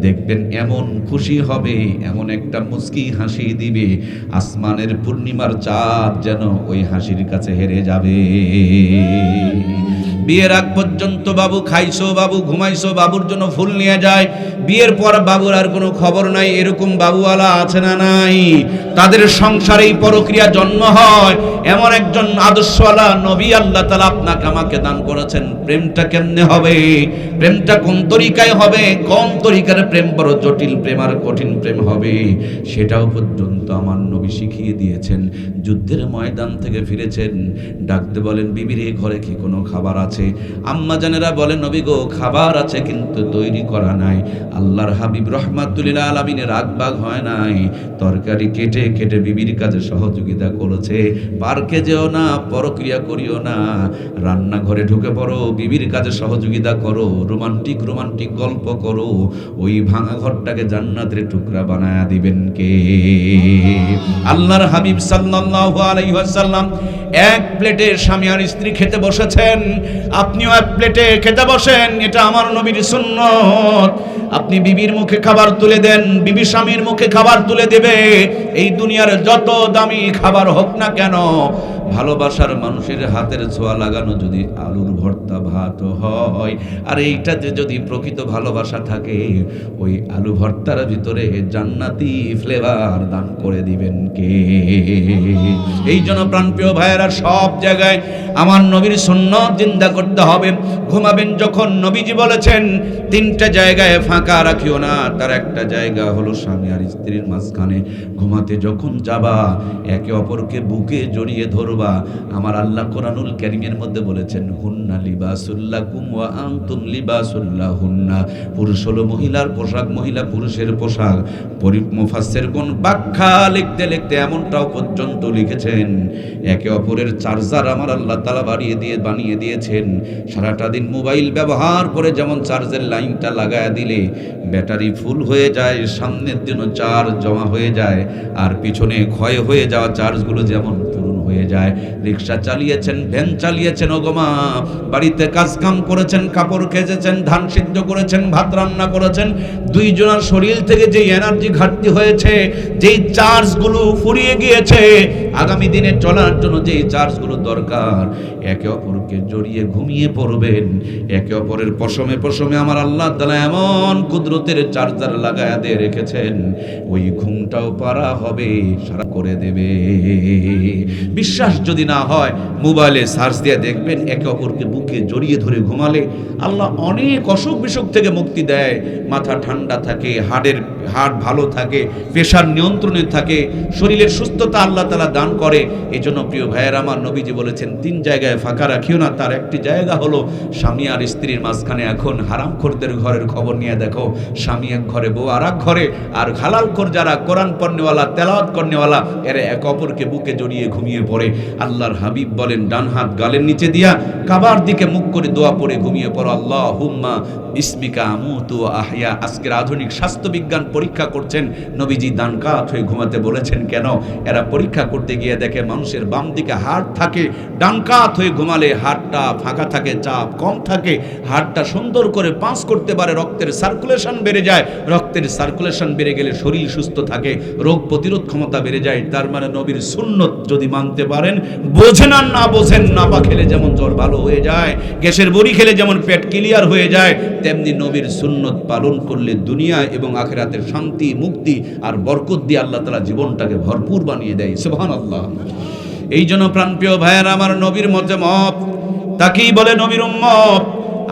দেখবেন এমন খুশি হবে, এমন একটা মুচকি হাসি দিবে, আসমানের পূর্ণিমার চাঁদ যেন ওই হাসির কাছে হেরে যাবে। বিয়ের আগ পর্যন্ত বাবু খাইছো, বাবু ঘুমাইছো, বাবুর জন্য ফুল নিয়ে যায়, বিয়ের পর বাবুর আর কোনো খবর নাই, এরকম বাবুওয়ালা আছে না নাই? তাদের সংসারেই পরক্রিয়া জন্ম হয়। এমন একজন আদর্শওয়ালা নবী আল্লাহ তাআলা আপনাকে আমাকে দান করেছেন। প্রেমটা কেমনে হবে? প্রেমটা কোন তরিকায় হবে? কোন তরিকার প্রেম বড় জটিল প্রেম আর কঠিন প্রেম হবে, সেটাও পর্যন্ত আমার নবী শিখিয়ে দিয়েছেন। যুদ্ধের ময়দান থেকে ফিরেছেন, ডাকতে বলেন, বিবিরে ঘরে কি কোনো খাবার আছে? আছে। আম্মা জানেরা বলে নবী গো খাবার আছে কিন্তু তৈরি করা নাই। আল্লাহর হাবিব রাহমাতুল লিল আলামিনের রাগবাগ হয় নাই, তরকারি কেটে কেটে বিবির কাজে সহযোগিতা করেছে। পার্কে যেও না, পরক্রিয়া করিও না, রান্নাঘরে ঢুকে পড়ো, বিবির কাজে সহযোগিতা করো, রোমান্টিক রোমান্টিক গল্প করো। ওই ভাঙা ঘরটাকে জান্নাতের টুকরা বানায়া দিবেন কে? আল্লাহর হাবিব সাল্লাল্লাহু আলাইহি ওয়াসাল্লাম এক প্লেটে স্বামী আর স্ত্রী খেতে বসেছেন, আপনিও এক প্লেটে খেতে বসেন, এটা আমার নবীর সুন্নত। আপনি বিবির মুখে খাবার তুলে দেন, বিবি স্বামীর মুখে খাবার তুলে দেবে। এই দুনিয়ার যত দামি খাবার হোক না কেন, ভালোবাসার মানুষের হাতের ছোঁয়া লাগানো যদি আলুর ভর্তা ভাত হয়, আর এইটাতে যদি প্রকৃত ভালোবাসা থাকে, ওই আলু ভর্তার ভিতরে জান্নাতি ফ্লেভার দান করে দিবেন কে? এই জন্য প্রাণপ্রিয় ভাইয়েরা, সব জায়গায় আমার নবীর সুন্নাত জিন্দা করতে হবে। ঘুমাবেন যখন নবীজি বলেছেন তিনটা জায়গায় ফাঁকা রাখিও না, তার একটা জায়গা হলো স্বামী আর স্ত্রীর মাঝখানে। ঘুমাতে যখন যাবা একে অপরকে বুকে জড়িয়ে ধরবা। আমার আল্লাহ কোরআনুল কারীমের মধ্যে বলেছেন হুন্না লিবাসুল লাকুম ওয়া আনতুম লিবাসুল লাহুন্না। পুরুষ হলো মহিলার পোশাক, মহিলা পুরুষের পোশাক। মুফাসসির কোন ব্যাখ্যা লিখতে লিখতে এমনটাও পর্যন্ত লিখেছেন, একে অপরের চার্জার আমার আল্লাহ তাআলা বানিয়ে দিয়েছেন। সারাটা দিন মোবাইল ব্যবহার করে যেমন চার্জের লাইনটা লাগায়া দিলে ব্যাটারি ফুল হয়ে যায়, সামনের জন্য চার্জ জমা হয়ে যায়, আর পিছনে ক্ষয় হয়ে যাওয়া চার্জগুলো যেমন পূরণ হয়ে যায়। রিক্সা চালিয়েছেন, ভ্যান চালিয়েছেন, ওগমা বাড়িতে কাজকাম করেছেন, কাপড় কেচেছেন, ধান সিদ্ধ করেছেন, ভাত রান্না করেছেন, দুইজনের শরীর থেকে যেই এনার্জি ঘাটতি হয়েছে, যেই চার্জগুলো ফুরিয়ে গিয়েছে, আগামী দিনে চলার জন্য যেই চার্জগুলো দরকার, একে অপরকে জড়িয়ে ঘুমিয়ে পড়বেন। একে অপরের পশমে পশমে আমার আল্লাহ তাআলা এমন কুদরতের চার্জার লাগায়া দিয়ে রেখেছেন, ওই ঘুমটাও পারা হবে, সারা করে দেবে। বিশ্বাস যদি না হয় মোবাইলে সার্চ দিয়ে দেখবেন, একে অপরকে বুকে জড়িয়ে ধরে ঘুমালে আল্লাহ অনেক অসুখ বিসুখ থেকে মুক্তি দেয়। মাথা ঠান্ডা থাকে, হার্ট ভালো থাকে, প্রেশার নিয়ন্ত্রণে থাকে, শরীরের সুস্থতা আল্লাহ তাআলা দান করে। এই জন্য প্রিয় ভাইয়ের আমার, নবীজি বলেছেন তিন জায়গায় ফাঁকা রাখিও না, তার একটি জায়গা হলো স্বামী আর স্ত্রীর মাঝখানে। এখন হারামখোরদের ঘরের খবর নিয়ে দেখো, স্বামী এক ঘরে, বউ আর এক ঘরে, আর হালালখোর যারা কোরআন পড়নেওয়ালা, তেলাওয়াত করনেওয়ালা, এরা এক অপরকে বুকে জড়িয়ে ঘুমিয়ে পড়ে। আল্লাহর হাবিব বলেন ডান হাত গালের নিচে দিয়া কাবার দিকে মুখ করে দোয়া পড়ে ঘুমিয়ে পড়ো, আল্লাহুম্মা বিসমিকা আমুতু ওয়া আহইয়া। আজকের আধুনিক স্বাস্থ্য বিজ্ঞান পরীক্ষা করছেন, নবীজি ডান কাত হয়ে ঘুমাতে বলেছেন কেন? এরা পরীক্ষা করতে গিয়ে দেখে মানুষের বাম দিকে হাড় থাকে, ডান কাত হয়ে ঘুমালে হাড়টা ফাঁকা থাকে, চাপ কম থাকে, হাড়টা সুন্দর করে পাস করতে পারে, রক্তের সার্কুলেশন বেড়ে যায়, রক্তের সার্কুলেশন বেড়ে গেলে শরীর সুস্থ থাকে, রোগ প্রতিরোধ ক্ষমতা বেড়ে যায়। তার মানে নবীর সুন্নত যদি মানতে পারেন, বোঝেন আর না বোঝেন, নাপা খেলে যেমন জ্বর ভালো হয়ে যায়, গ্যাসের বড়ি খেলে যেমন পেট ক্লিয়ার হয়ে যায়, তেমনি নবীর সুন্নত পালন করলে দুনিয়া এবং আখিরাতের শান্তি, মুক্তি আর বরকত দিয়ে আল্লাহ তাআলা জীবনটাকে ভরপুর বানিয়ে দেয়। সুবহানাল্লাহ। এই জন্য প্রাণপ্রিয় ভাইয়েরা আমার, নবীর মতে মত তাকেই বলে নবীর উম্মত।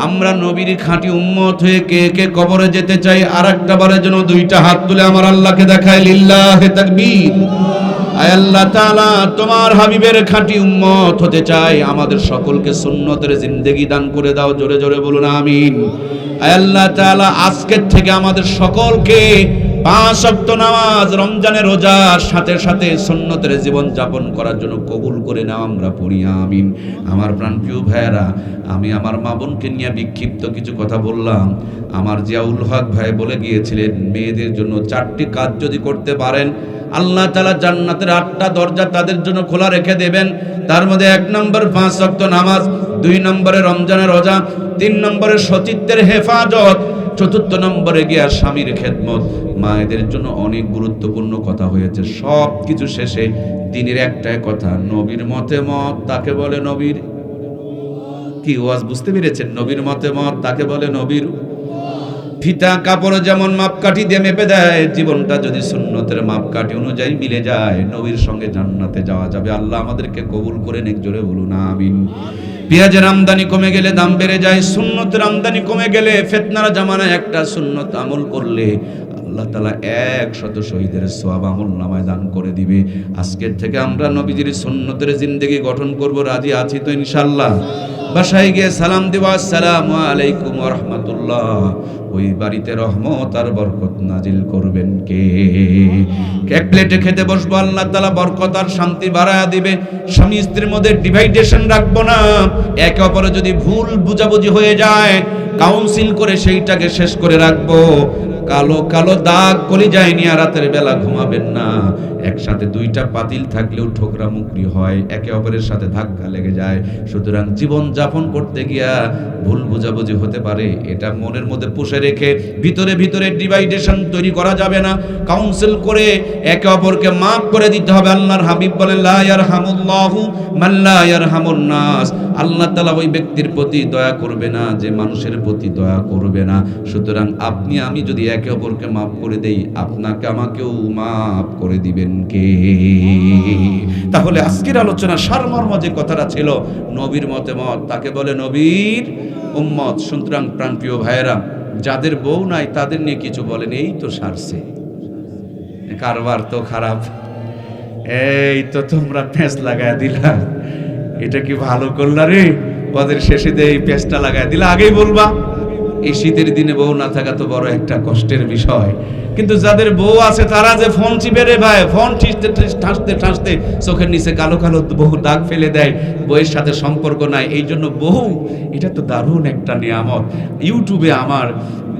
আমরা নবীর খাঁটি উম্মত হয়ে কে কে কবরে যেতে চাই, আর একটা বারের জন্য দুইটা হাত তুলে আমার আল্লাহকে দেখায় লিল্লাহে তাকবীর। আয় আল্লাহ তাআলা, তোমার হাবিবের খাঁটি উম্মত হতে চাই, আমাদের সকলকে সুন্নতের জিন্দেগি দান করে দাও। জোরে জোরে বলুন আমিন। আয় আল্লাহ তাআলা, আজকের থেকে আমাদের সকলকে 5 ওয়াক্ত নামাজ, রমজানের রোজার সাথে সাথে সুন্নতের জীবন যাপন করার জন্য কবুল করে নাও, আমরা পড়ি আমিন। আমার প্রাণপ্রিয় ভাইয়েরা, আমি আমার মা বোনকে নিয়ে বিক্ষিপ্ত কিছু কথা বললাম। আমার জিয়াউল হক ভাই বলে গিয়েছিলেন, মেয়েদের জন্য 4টি কাজ যদি করতে পারেন, আল্লাহ তাআলা জান্নাতের 8টা দরজা তাদের জন্য খোলা রেখে দেবেন। তার মধ্যে 1 নম্বর 5 ওয়াক্ত নামাজ, 2 নম্বরে রমজানের রোজা, 3 নম্বরে সতীত্বের হেফাজত, 4 নম্বরে গিয়া স্বামীর খেদমত। মায়েদের জন্য অনেক গুরুত্বপূর্ণ কথা হয়েছে। সব কিছু শেষে দিনের একটাই কথা, নবীর মতে মত তাকে বলে নবীর কি? ওয়াজ বুঝতে পেরেছেন? নবীর মতে মত তাকে বলে নবীর। ফিতা কাপড় যেমন মাপকাঠি দিয়ে মেপে দেয়, জীবনটা যদি সুন্নতের মাপকাঠি অনুযায়ী মিলে যায়, নবীর সঙ্গে জান্নাতে যাওয়া যাবে। আল্লাহ আমাদেরকে কবুল করে নেক, জোরে বলুন আমিন। পেঁয়াজের আমদানি কমে গেলে দাম বেড়ে যায়, সুন্নতের আমদানি কমে গেলে, ফিতনার জামানায় একটা সুন্নত আমল করলে আল্লাহ তাআলা 100 শহীদের সওয়াব আমলনামায় দান করে দিবে। আজকের থেকে আমরা নবীজির সুন্নতের জিন্দেগি গঠন করব, রাজি আছি তো ইনশাআল্লাহ? বাসায় গিয়ে সালাম দেব, আসসালামু আলাইকুম ওয়া রাহমাতুল্লাহ। ওই বাড়িতে রহমত আর বরকত নাজিল করবেন কে? এক প্লেটে খেতে বসবো, আল্লাহ তাআলা বরকত আর শান্তি বাড়ায়া দিবে। স্বামী স্ত্রীর মধ্যে ডিভাইডেশন রাখবো না। একে অপরে যদি ভুল বুঝাবুঝি হয়ে যায়, কাউন্সিল করে সেইটাকে শেষ করে রাখবো। কালো কালো দাগ কলিজায় নিয়ে রাতের বেলা ঘুমাবেন না। একসাথে দুইটা পাতিল থাকলেও ঠোকরা মুকরি হয়, একে অপরের সাথে ধাক্কা লেগে যায়। সুতরাং জীবন যাপন করতে গিয়া ভুল বুঝাবুঝি হতে পারে, এটা মনের মধ্যে পুষে রেখে ভিতরে ভিতরে ডিভাইডেশন তৈরি করা যাবে না। কাউন্সিল করে একে অপরকে মাফ করে দিতে হবে। আল্লাহর হাবিব বলেন, লা ইয়ারহামুল্লাহু মান লা ইয়ারহামুন নাস। আল্লাহ তাআলা ওই ব্যক্তির প্রতি দয়া করবে না যে মানুষের প্রতি দয়া করবে না। সুতরাং আপনি আমি যদি একে অপরকে মাফ করে দেই, আপনাকে আমাকেও মাফ করে দিবেন কে? তাহলে আজকের আলোচনা সারমর্ম যে কথাটা ছিল, নবীর মতামত তাকে বলে নবীর উম্মত। সুতরাং প্রাণপ্রিয় ভাইয়েরা, যাদের বউ নাই তাদের নিয়ে কিছু বলেন, এই তো সারছে, কারবার তো খারাপ, এই তো তোমরা পেঁচ লাগায় দিলা, এটা কি ভালো করলা রে? ওদের শেষে দিয়ে এই পেঁচটা লাগায় দিলা, আগেই বলবা। এই শীতের দিনে বউ না থাকা তো বড় একটা কষ্টের বিষয়। কিন্তু যাদের বউ আছে তারা যে ফোন চিপে রে ভাই, ফোন ঠাসতে ঠাসতে চোখের নিচে কালো কালো বহু দাগ ফেলে দেয়, বউয়ের সাথে সম্পর্ক নাই। এই জন্য বউ, এটা তো দারুণ একটা নিয়ামত। ইউটিউবে আমার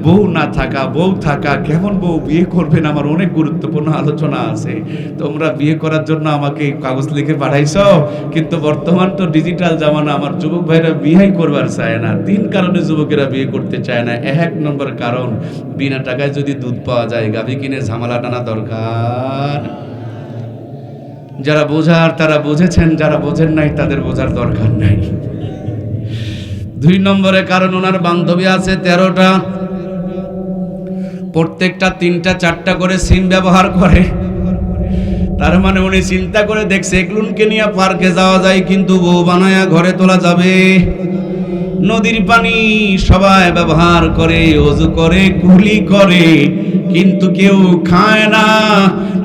বউ না থাকা, বউ থাকা, কেমন বউ বিয়ে করবেন, আমার অনেক গুরুত্বপূর্ণ আলোচনা আছে। তোমরা বিয়ে করার জন্য আমাকে কাগজ লিখে পাঠাইছো, কিন্তু বর্তমান তো ডিজিটাল জামানা, আমার যুবক ভাইরা বিয়েই করবার চায় না। 3 কারণে যুবকেরা বিয়ে করতে চায় না। 1 নম্বর কারণ, বিনা টাকায় যদি দুধ পাওয়া যায়, গাভী কিনে ঝামেলা টানা দরকার। যারা বোঝার তারা বুঝেছেন, যারা বোঝেন নাই তাদের বোঝার দরকার নাই। 2 নম্বরে কারণ, ওনার বান্ধবী আছে 13টা, প্রত্যেকটা 3টা 4টা করে সিম ব্যবহার করে। তার মানে উনি চিন্তা করে দেখছে, এগুলোকে নিয়ে পার্কে যাওয়া যায়, কিন্তু বউ বানায়া ঘরে তোলা যাবে। নদীর পানি সবাই ব্যবহার করে, ওযু করে, কুলি করে, কিন্তু কেউ খায় না।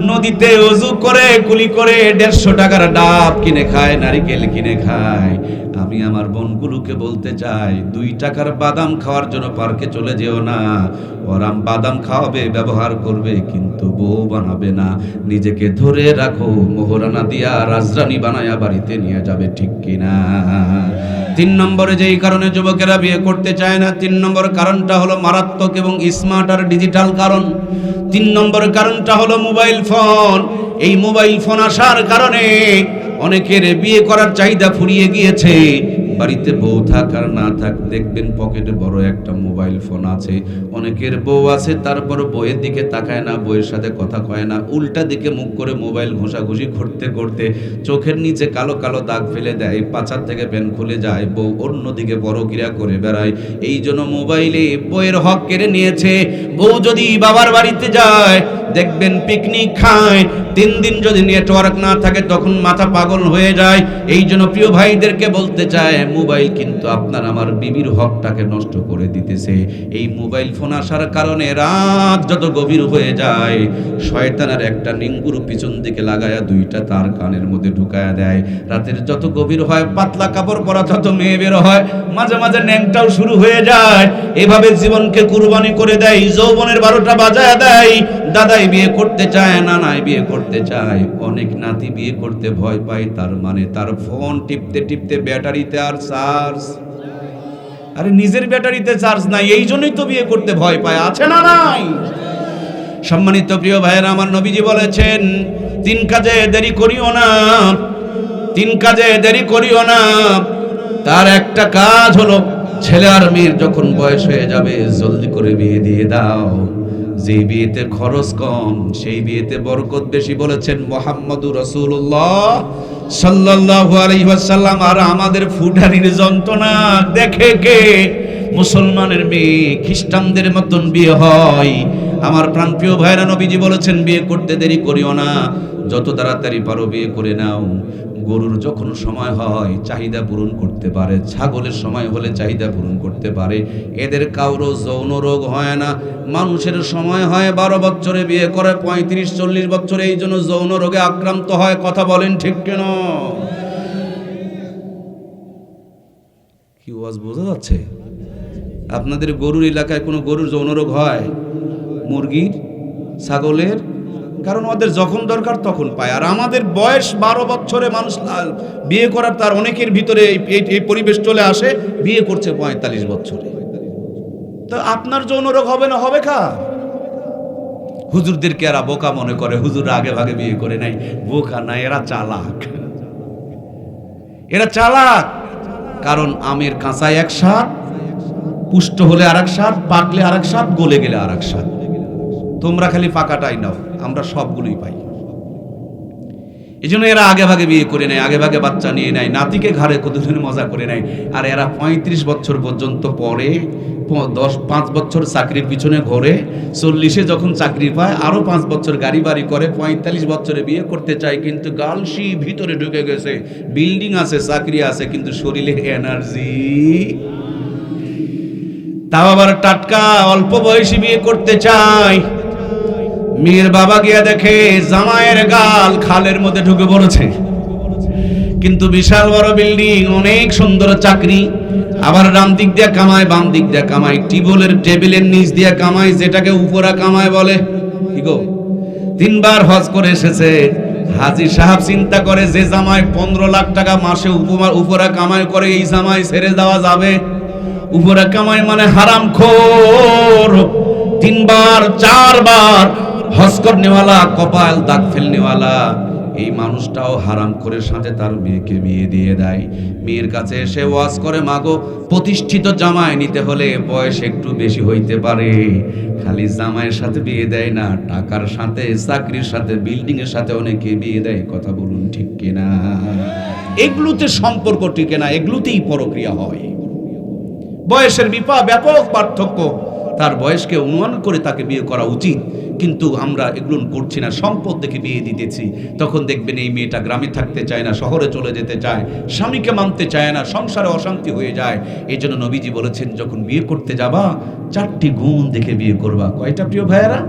নদীতে ওযু করে, কুলি করে, 150 টাকার ডাব কিনে খায়, নারিকেল কিনে খায়। আমি আমার বোনগুলোকে বলতে চাই, 2 টাকার বাদাম খাওয়ার জন্য পার্কে চলে যেও না। ওরাম বাদাম খাওয়াবে, ব্যবহার করবে, কিন্তু বউ বানাবে না। নিজেকে ধরে রাখো, মোহরানা দিয়া রাজরানী বানায়া বাড়িতে নিয়ে যাবে, ঠিক কিনা? 3 নম্বরে যেই কারণে যুবকেরা বিয়ে করতে চায় না, 3 নম্বর কারণটা হলো মারাত্মক এবং স্মার্ট আর ডিজিটাল কারণ। 3 নম্বর কারণটা হলো মোবাইল ফোন। এই মোবাইল ফোন আসার কারণে অনেকের বিয়ে করার চাহিদা ফুরিয়ে গিয়েছে। বাড়িতে বউ থাক আর না থাক, দেখবেন পকেটে বড় একটা মোবাইল ফোন আছে। অনেকের বউ আছে, তারপর বউয়ের দিকে তাকায় না, বউয়ের সাথে কথা কয় না, উল্টা দিকে মুখ করে মোবাইল ঘষাঘষি করতে করতে চোখের নিচে কালো কালো দাগ ফেলে দেয়, পাছার থেকে প্যান খুলে যায়, বউ অন্যদিকে পরক্রিয়া করে বেড়ায়। এই জন্য মোবাইলে বউয়ের হক কেড়ে নিয়েছে। বউ যদি বাবার বাড়িতে যায়, দেখবেন পিকনিক খায়, 3 দিন যদি নেটওয়ার্ক না থাকে তখন মাথা পাগল হয়ে যায়। এই জন্য প্রিয় ভাইদেরকে বলতে চায়, মোবাইল কিন্তু আপনার আমার বিবির হকটাকে নষ্ট করে দিতেছে। এই মোবাইল ফোন আসার কারণে রাত যত গভীর হয়ে যায়, শয়তানের একটা নিঙ্গুর পিছন দিকে লাগায়া 2টা তার কানের মধ্যে ঢুকায়া দেয়। রাতের যত গভীর হয়, পাতলা কাপড় পরা যত মেয়ে বের হয়, মাঝে মাঝে ন্যাংটাও শুরু হয়ে যায়। এভাবে জীবনকে কুরবানি করে দেয়, যৌবনের 12টা বাজায়া দেয়। দাদাই বিয়ে করতে চায়, নানাই বিয়ে করতে চায়, অনেক নাতি বিয়ে করতে ভয় পায়। তার মানে তার ফোন টিপতে টিপতে ব্যাটারিতে আর চার্জ, আরে নিজের ব্যাটারিতে চার্জ নাই, এই জন্যই তো বিয়ে করতে ভয় পায়। আছে না নাই? সম্মানিত প্রিয় ভাইয়েরা, আমার নবীজি বলেছেন, 3 কাজে দেরি করিও না, 3 কাজে দেরি করিও না। তার একটা কাজ হলো, ছেলে আর মেয়ের যখন বয়স হয়ে যাবে, জলদি করে বিয়ে দিয়ে দাও। যে বিয়েতে খরচ কম, সেই বিয়েতে বরকত বেশি, বলেছেন মুহাম্মদুর রাসূলুল্লাহ সাল্লাল্লাহু আলাইহি ওয়াসাল্লাম। আর আমাদের ফুটানির যন্ত্রণা দেখে কে? মুসলমানের মেয়ে খ্রিস্টানদের মতন বিয়ে হয়। আমার প্রাণপ্রিয় ভাইরা, নবীজি বলেছেন, বিয়ে করতে দেরি করিও না, যত তাড়াতাড়ি পারো বিয়ে করে নাও। গরুর যখন সময় হয় চাহিদা পূরণ করতে পারে, ছাগলের সময় হলে চাহিদা পূরণ করতে পারে, এদের কারো যৌন রোগ হয় না। মানুষের সময় হয় 12 বছরে, বিয়ে করে 35-40 বছরে, এই জন্য যৌন রোগে আক্রান্ত হয়। কথা বলেন ঠিক কেন? কি ওয়াজ বোঝা যাচ্ছে? আপনাদের গরুর এলাকায় কোনো গরুর যৌন রোগ হয়? মুরগির, ছাগলের? কারণ ওদের যখন দরকার তখন পায়। আর আমাদের বয়স 12 বছরে মানুষ বিয়ে করার, তার অনেকের ভিতরে এই পরিবেশ চলে আসে, বিয়ে করছে 45 বছরে। তো আপনার যৌন রোগ হবে না? হবে কার? হুজুরদেরকে এরা বোকা মনে করে, হুজুর আগে ভাগে বিয়ে করে নাই। বোকা না, এরা চালাক। এরা চালাক। কারণ আমের কাঁচায় এক স্বাদ, পুষ্ট হলে আরেক স্বাদ, পাকলে আরেক স্বাদ, গলে গেলে আরেক স্বাদ। তোমরা খালি পাকাটাই নাও, আমরা সবগুলোই পাই। এই জন্য এরা আগে ভাগে বিয়ে করে নেয়, আগে ভাগে বাচ্চা নিয়ে নেয়, নাতিকে ঘাড়ে কতদিন মজা করে নেয়। আর এরা 35 বছর পর্যন্ত পরে, 5 বছর চাকরির পিছনে ঘোরে, 40-এ যখন চাকরি পায় আরো 5 বছর গাড়ি বাড়ি করে, 45 বছরে বিয়ে করতে চায়। কিন্তু গালসি ভিতরে ঢুকে গেছে, বিল্ডিং আছে, চাকরি আছে, কিন্তু শরীরে এনার্জি। তাও আবার টাটকা, অল্প বয়সী বিয়ে করতে চায়। মেয়ের বাবা গিয়া দেখে জামাইয়ের গাল খালের মধ্যে ঢুকে পড়েছে, কিন্তু বিশাল বড় বিল্ডিং, অনেক সুন্দর চাকরি, আবার ডান দিক দিয়ে কামায়, বাম দিক দিয়ে কামায়, টেবিলের নিচ দিয়ে কামায়, যেটাকে উপরা কামায় বলে। কি গো, 3 বার হজ করে এসেছে। হাজী সাহেব চিন্তা করে, যে জামাই 15 লাখ টাকা মাসে উপরা কামাই করে, এই জামাই ছেড়ে দেওয়া যাবে? উপরা কামাই মানে হারামখোর। 3 বার 4 বার হজ করনেওয়ালা, কপাল দাগ ফেলনেওয়ালা, এই মানুষটাও হারাম করে সাথে তার মেয়েকে বিয়ে দিয়ে দেয়। মেয়ের কাছে এসে ওয়াজ করে, মাগো প্রতিষ্ঠিত জামাই নিতে হলে বয়স একটু বেশি হইতে পারে। খালি জামাইয়ের সাথে বিয়ে দেয় না, টাকার সাথে, চাকরির সাথে, বিল্ডিং এর সাথে অনেকে বিয়ে দেয়। কথা বলুন ঠিক কিনা? এগুলোতে সম্পর্ক টিকে না, এগুলোতেই পরক্রিয়া হয়। বয়সের ব্যাপক পার্থক্য, তার বয়সকে অনুমান করে তাকে বিয়ে করা উচিত, কিন্তু আমরা এগুলো করছি না। সম্পদ দেখে বিয়ে দিতেছি, তখন দেখবেন এই মেয়েটা গ্রামে থাকতে চায় না, শহরে চলে যেতে চায়, স্বামীকে মানতে চায় না, সংসারে অশান্তি হয়ে যায়। এই জন্য নবীজি বলেছেন, যখন বিয়ে করতে যাবা 4টি গুণ দেখে বিয়ে করবা। কয়টা প্রিয় ভাইয়েরা?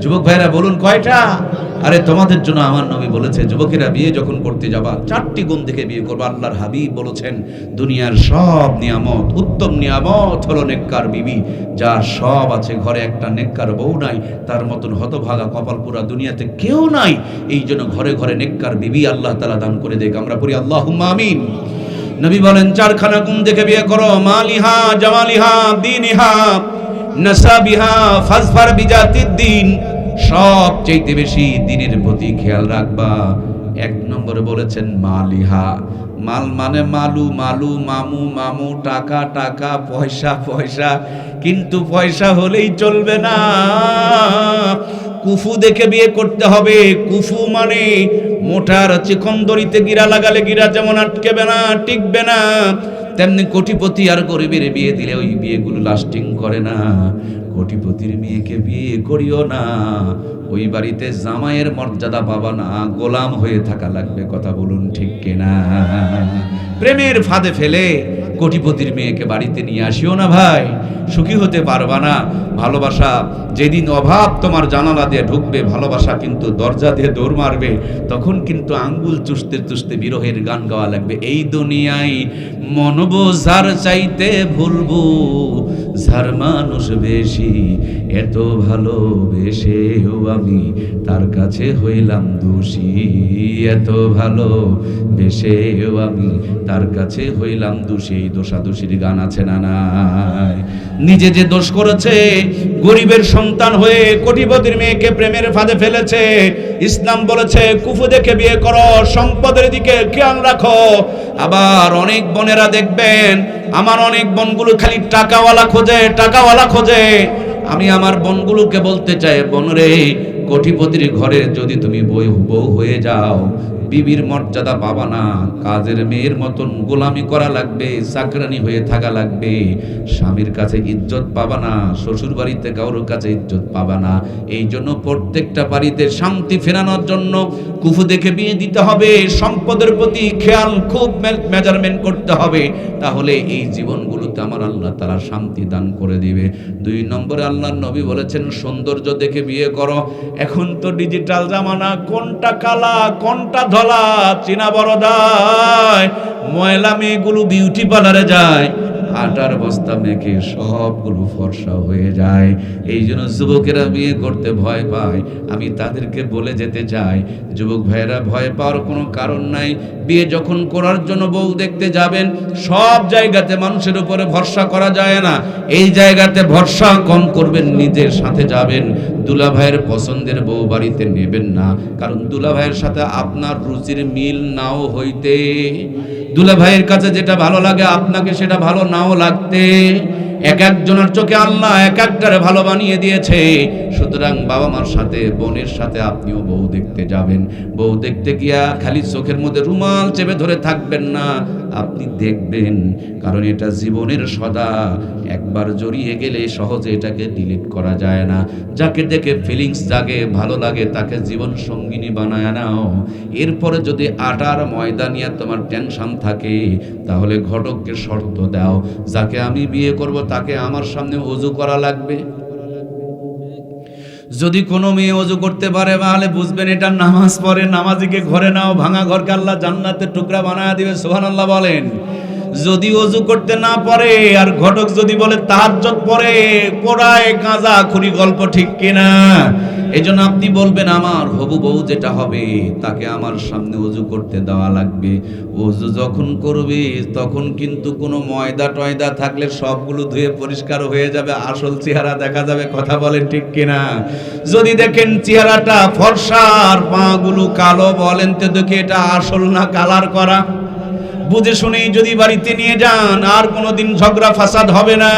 যুবক ভাইয়েরা বলুন কয়টা? আরে তোমাদের জন্য আমার নবী বলেছে, যুবকেরা বিয়ে যখন করতে যাবা 4টি গুণ দেখে বিয়ে করবা। আল্লাহর হাবিব বলেছেন, দুনিয়ার সব নিয়ামত, উত্তম নিয়ামত হলো নেককার বিবি। যার সব আছে, ঘরে একটা নেককার বউ নাই, তার মতন হতভাগা কপালপুরা দুনিয়াতে কেউ নাই। এই জন্য ঘরে ঘরে নেককার বিবি আল্লাহ তাআলা দান করে দেখ। আমরা পড়ি আল্লাহুম্মা আমিন। নবী বলেন, 4খানা গুণ দেখে বিয়ে করো। মালিহা জামালিহা দীনিহা নাসাবিহা ফাজফার বিজাতিদ দ্বীন। সবচেয়ে বেশি দ্বীনের প্রতি খেয়াল রাখবা। 1 নম্বরে বলেছেন মালিহা। মাল মানে মালু, মালু মামু, মামু টাকা, টাকা পয়সা, পয়সা। কিন্তু পয়সা হলেই চলবে না, কুফু দেখে বিয়ে করতে হবে। কুফু মানে মোটার চিকন দড়িতে গিরা লাগালে গিরা যেমন আটকেবে না, টিকবে না, তেমনি কোটিপতি আর গরিবের বিয়ে দিলে ওই বিয়েগুলো লাস্টিং করে না। কোটিপতির মেয়েকে বিয়ে করিও না, ওই বাড়িতে জামাইয়ের মর্যাদা পাবা না, গোলাম হয়ে থাকা লাগবে। কথা বলুন ঠিক কিনা? প্রেমের ফাঁদে ফেলে কোটিপতির মেয়েকে বাড়িতে নিয়ে আসিও না ভাই, সুখী হতে পারবা না। ভালোবাসা যেদিন অভাব তোমার জানালা দিয়ে ঢুকবে, ভালোবাসা কিন্তু দরজা দিয়ে দৌড় মারবে। তখন কিন্তু আঙ্গুল চুষতে চুষতে বিরহের গান গাওয়া লাগবে। এই দুনিয়ায় মন বোঝার চাইতে ভুলবো যার মানুষ বেশি, এত ভালোবেসেও আমি তার কাছে হইলাম দোষী। এত ভালোবেসেও আমি তার কাছে হইলাম দোষী। দোষাদোষীর গান আছে না নাই? নিজে যে দোষ করেছে, গরিবের সন্তান হয়ে কোটিপতির মেয়েকে প্রেমের ফাঁদে ফেলেছে, ইসলাম বলেছে কুফু দেখে বিয়ে করো, সম্পদের দিকে খেয়াল রাখো। আবার অনেক বোনেরা দেখবেন, আমার অনেক বোনগুলো খালি টাকাওয়ালা খোঁজে, টাকাওয়ালা খোঁজে। আমি আমার বোনগুলোকে বলতে চাই, বোনরে, কোটিপতির ঘরে যদি তুমি বউ হয়ে যাও, বিবির মর্যাদা পাবা না, কাজের মেয়ের মতন গোলামি করা লাগবে, চাকরানি হয়ে থাকা লাগবে। স্বামীর কাছে ইজ্জত পাবা না, শ্বশুর বাড়িতে কারোর কাছে ইজ্জত পাবা না। এই জন্য প্রত্যেকটা বাড়িতে শান্তি ফেরানোর জন্য কুফু দেখে বিয়ে দিতে হবে, সম্পদের প্রতি খেয়াল খুব মেজারমেন্ট করতে হবে, তাহলে এই জীবনগুলোতে আমার আল্লাহ তাআলা শান্তি দান করে দিবে। 2 নম্বরে আল্লাহর নবী বলেছেন সৌন্দর্য দেখে বিয়ে করো। এখন তো ডিজিটাল জামানা, কোনটা কালা কোনটা ধলা চিনা বড় দায়। ময়লা মেয়েগুলো বিউটি পার্লারে যায়, আটার বস্তা মেখে সবগুলো ফর্সা হয়ে যায়। এই জন্য যুবকেরা বিয়ে করতে ভয় পায়। আমি তাদেরকে বলে যেতে চাই, যুবক ভাইয়েরা ভয় পাওয়ার কোনো কারণ নাই। বিয়ে যখন করার জন্য বউ দেখতে যাবেন, সব জায়গাতে মানুষের উপরে ভরসা করা যায় না। এই জায়গাতে ভরসা কম করবেন, নিজের সাথে যাবেন। দুলা ভাইয়ের পছন্দের বউ বাড়িতে নেবেন না, কারণ দুলা ভাইয়ের সাথে আপনার রুচির মিল নাও হইতে, দুলা ভাইয়ের কাছে যেটা ভালো লাগে আপনাকে সেটা ভালো নাও লাগতে। এক একজনের চোখে আল্লাহ এক একটারে ভালো বানিয়ে দিয়েছে। সুতরাং বাবা মার সাথে বোনের সাথে আপনিও বউ দেখতে যাবেন, বউ দেখতে গিয়া খালি চোখের মধ্যে রুমাল চেপে ধরে থাকবেন না, আপনি দেখবেন, কারণ এটা জীবনের সদা। একবার জড়িয়ে গেলে সহজে এটাকে ডিলিট করা যায় না। যাকে দেখে ফিলিংস জাগে, ভালো লাগে, তাকে জীবন সঙ্গিনী বানায় নাও। এরপরে যদি আটার ময়দা নিয়ে তোমার টেনশন থাকে, তাহলে ঘটককে শর্ত দাও, যাকে আমি বিয়ে করব তাকে আমার সামনে ওযু করা লাগবে। যদি কোনো মেয়ে ওযু করতে পারে তাহলে বুঝবেন এটা নামাজ পড়ে। নামাজিকে ঘরে নাও, ভাঙা ঘরকে আল্লাহ জান্নাতের টুকরা বানায় দিবে। সুবহানাল্লাহ বলেন। যদি ওযু করতে না পারে আর ঘটক যদি বলে তাহাজ্জুদ পড়ে, পোড়ায় গাঁজা খুরি, গল্প ঠিক কিনা? এজন্য আপনি বলবেন আমার হবু বউ যেটা হবে তাকে আমার সামনে ওযু করতে দেওয়া লাগবে। ওযু যখন করবে তখন কিন্তু কোনো ময়দা টয়দা থাকলে সবগুলো ধুয়ে পরিষ্কার হয়ে যাবে, আসল চেহারা দেখা যাবে। কথা বলেন ঠিক কিনা? যদি দেখেন চেহারাটা ফর্সা আর পাগুলো কালো, বলেন তো দেখি এটা আসল না কালার করা? বুঝে শুনেই যদি বাড়িতে নিয়ে যান, আর কোনোদিন ঝগড়া ফাসাদ হবে না।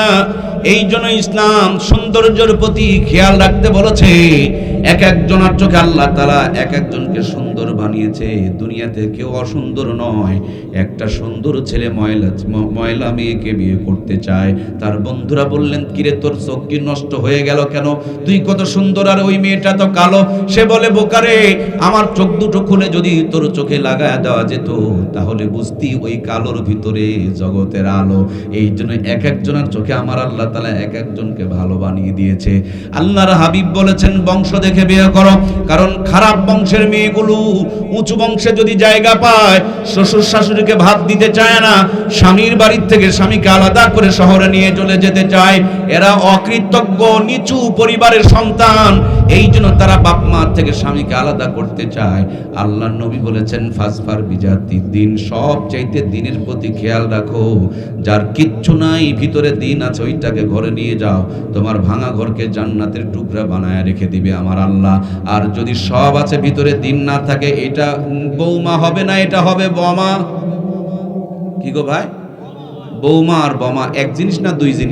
এই জন্য ইসলাম সৌন্দর্যের প্রতি খেয়াল রাখতে বলেছে। এক একজনের চোখে আল্লাহ তাআলা এক একজনকে সুন্দর বানিয়েছে। দুনিয়াতে কেউ অসুন্দর নয়। একটা সুন্দর ছেলে ময়লা মেয়েকে বিয়ে করতে চায়। তার বন্ধুরা বললেন, কিরে তোর চোখ কি নষ্ট হয়ে গেল কেন? তুই কত সুন্দর আর ওই মেয়েটা তো কালো। সে বলে, বোকারে, আমার চোখ দুটো খুলে যদি তোর চোখে লাগায় দেওয়া যেত তাহলে বুঝতি ওই কালোর ভিতরে জগতের আলো। এই জন্য এক একজনের চোখে আমার আল্লাহ তাআলা এক একজনকে ভালো বানিয়ে দিয়েছে। আল্লাহর হাবিব বলেছেন বংশ দেখে বিয়ে করো, কারণ খারাপ বংশের মেয়েগুলো উঁচু বংশে যদি জায়গা পায়, শ্বশুর শাশুড়িকে ভাত দিতে চায় না, স্বামীর বাড়ির থেকে স্বামীকে আলাদা করে শহরে নিয়ে চলে যেতে চায়। এরা অকৃতজ্ঞ নিচু পরিবারের সন্তান। এই জন্য তারা বাপ মা থেকে স্বামীকে আলাদা করতে চায়। আল্লাহর নবী বলেছেন ফাসফার বিজাতি দিন, সব চাইতে দিনের প্রতি খেয়াল রাখো। যার কিচ্ছু নাই ভিতরে দিন আছে, ওইটাকে ঘরে নিয়ে যাও, তোমার ভাঙা ঘরকে জান্নাতের টুকরা বানায় রেখে দিবে আমার আল্লাহ। আর যদি সব আছে ভিতরে দিন না থাকে, এটা বৌমা হবে না, এটা হবে বোমা। কি গো ভাই, বৌমা আর বোমা এক জিনিস না দুই জিনিস?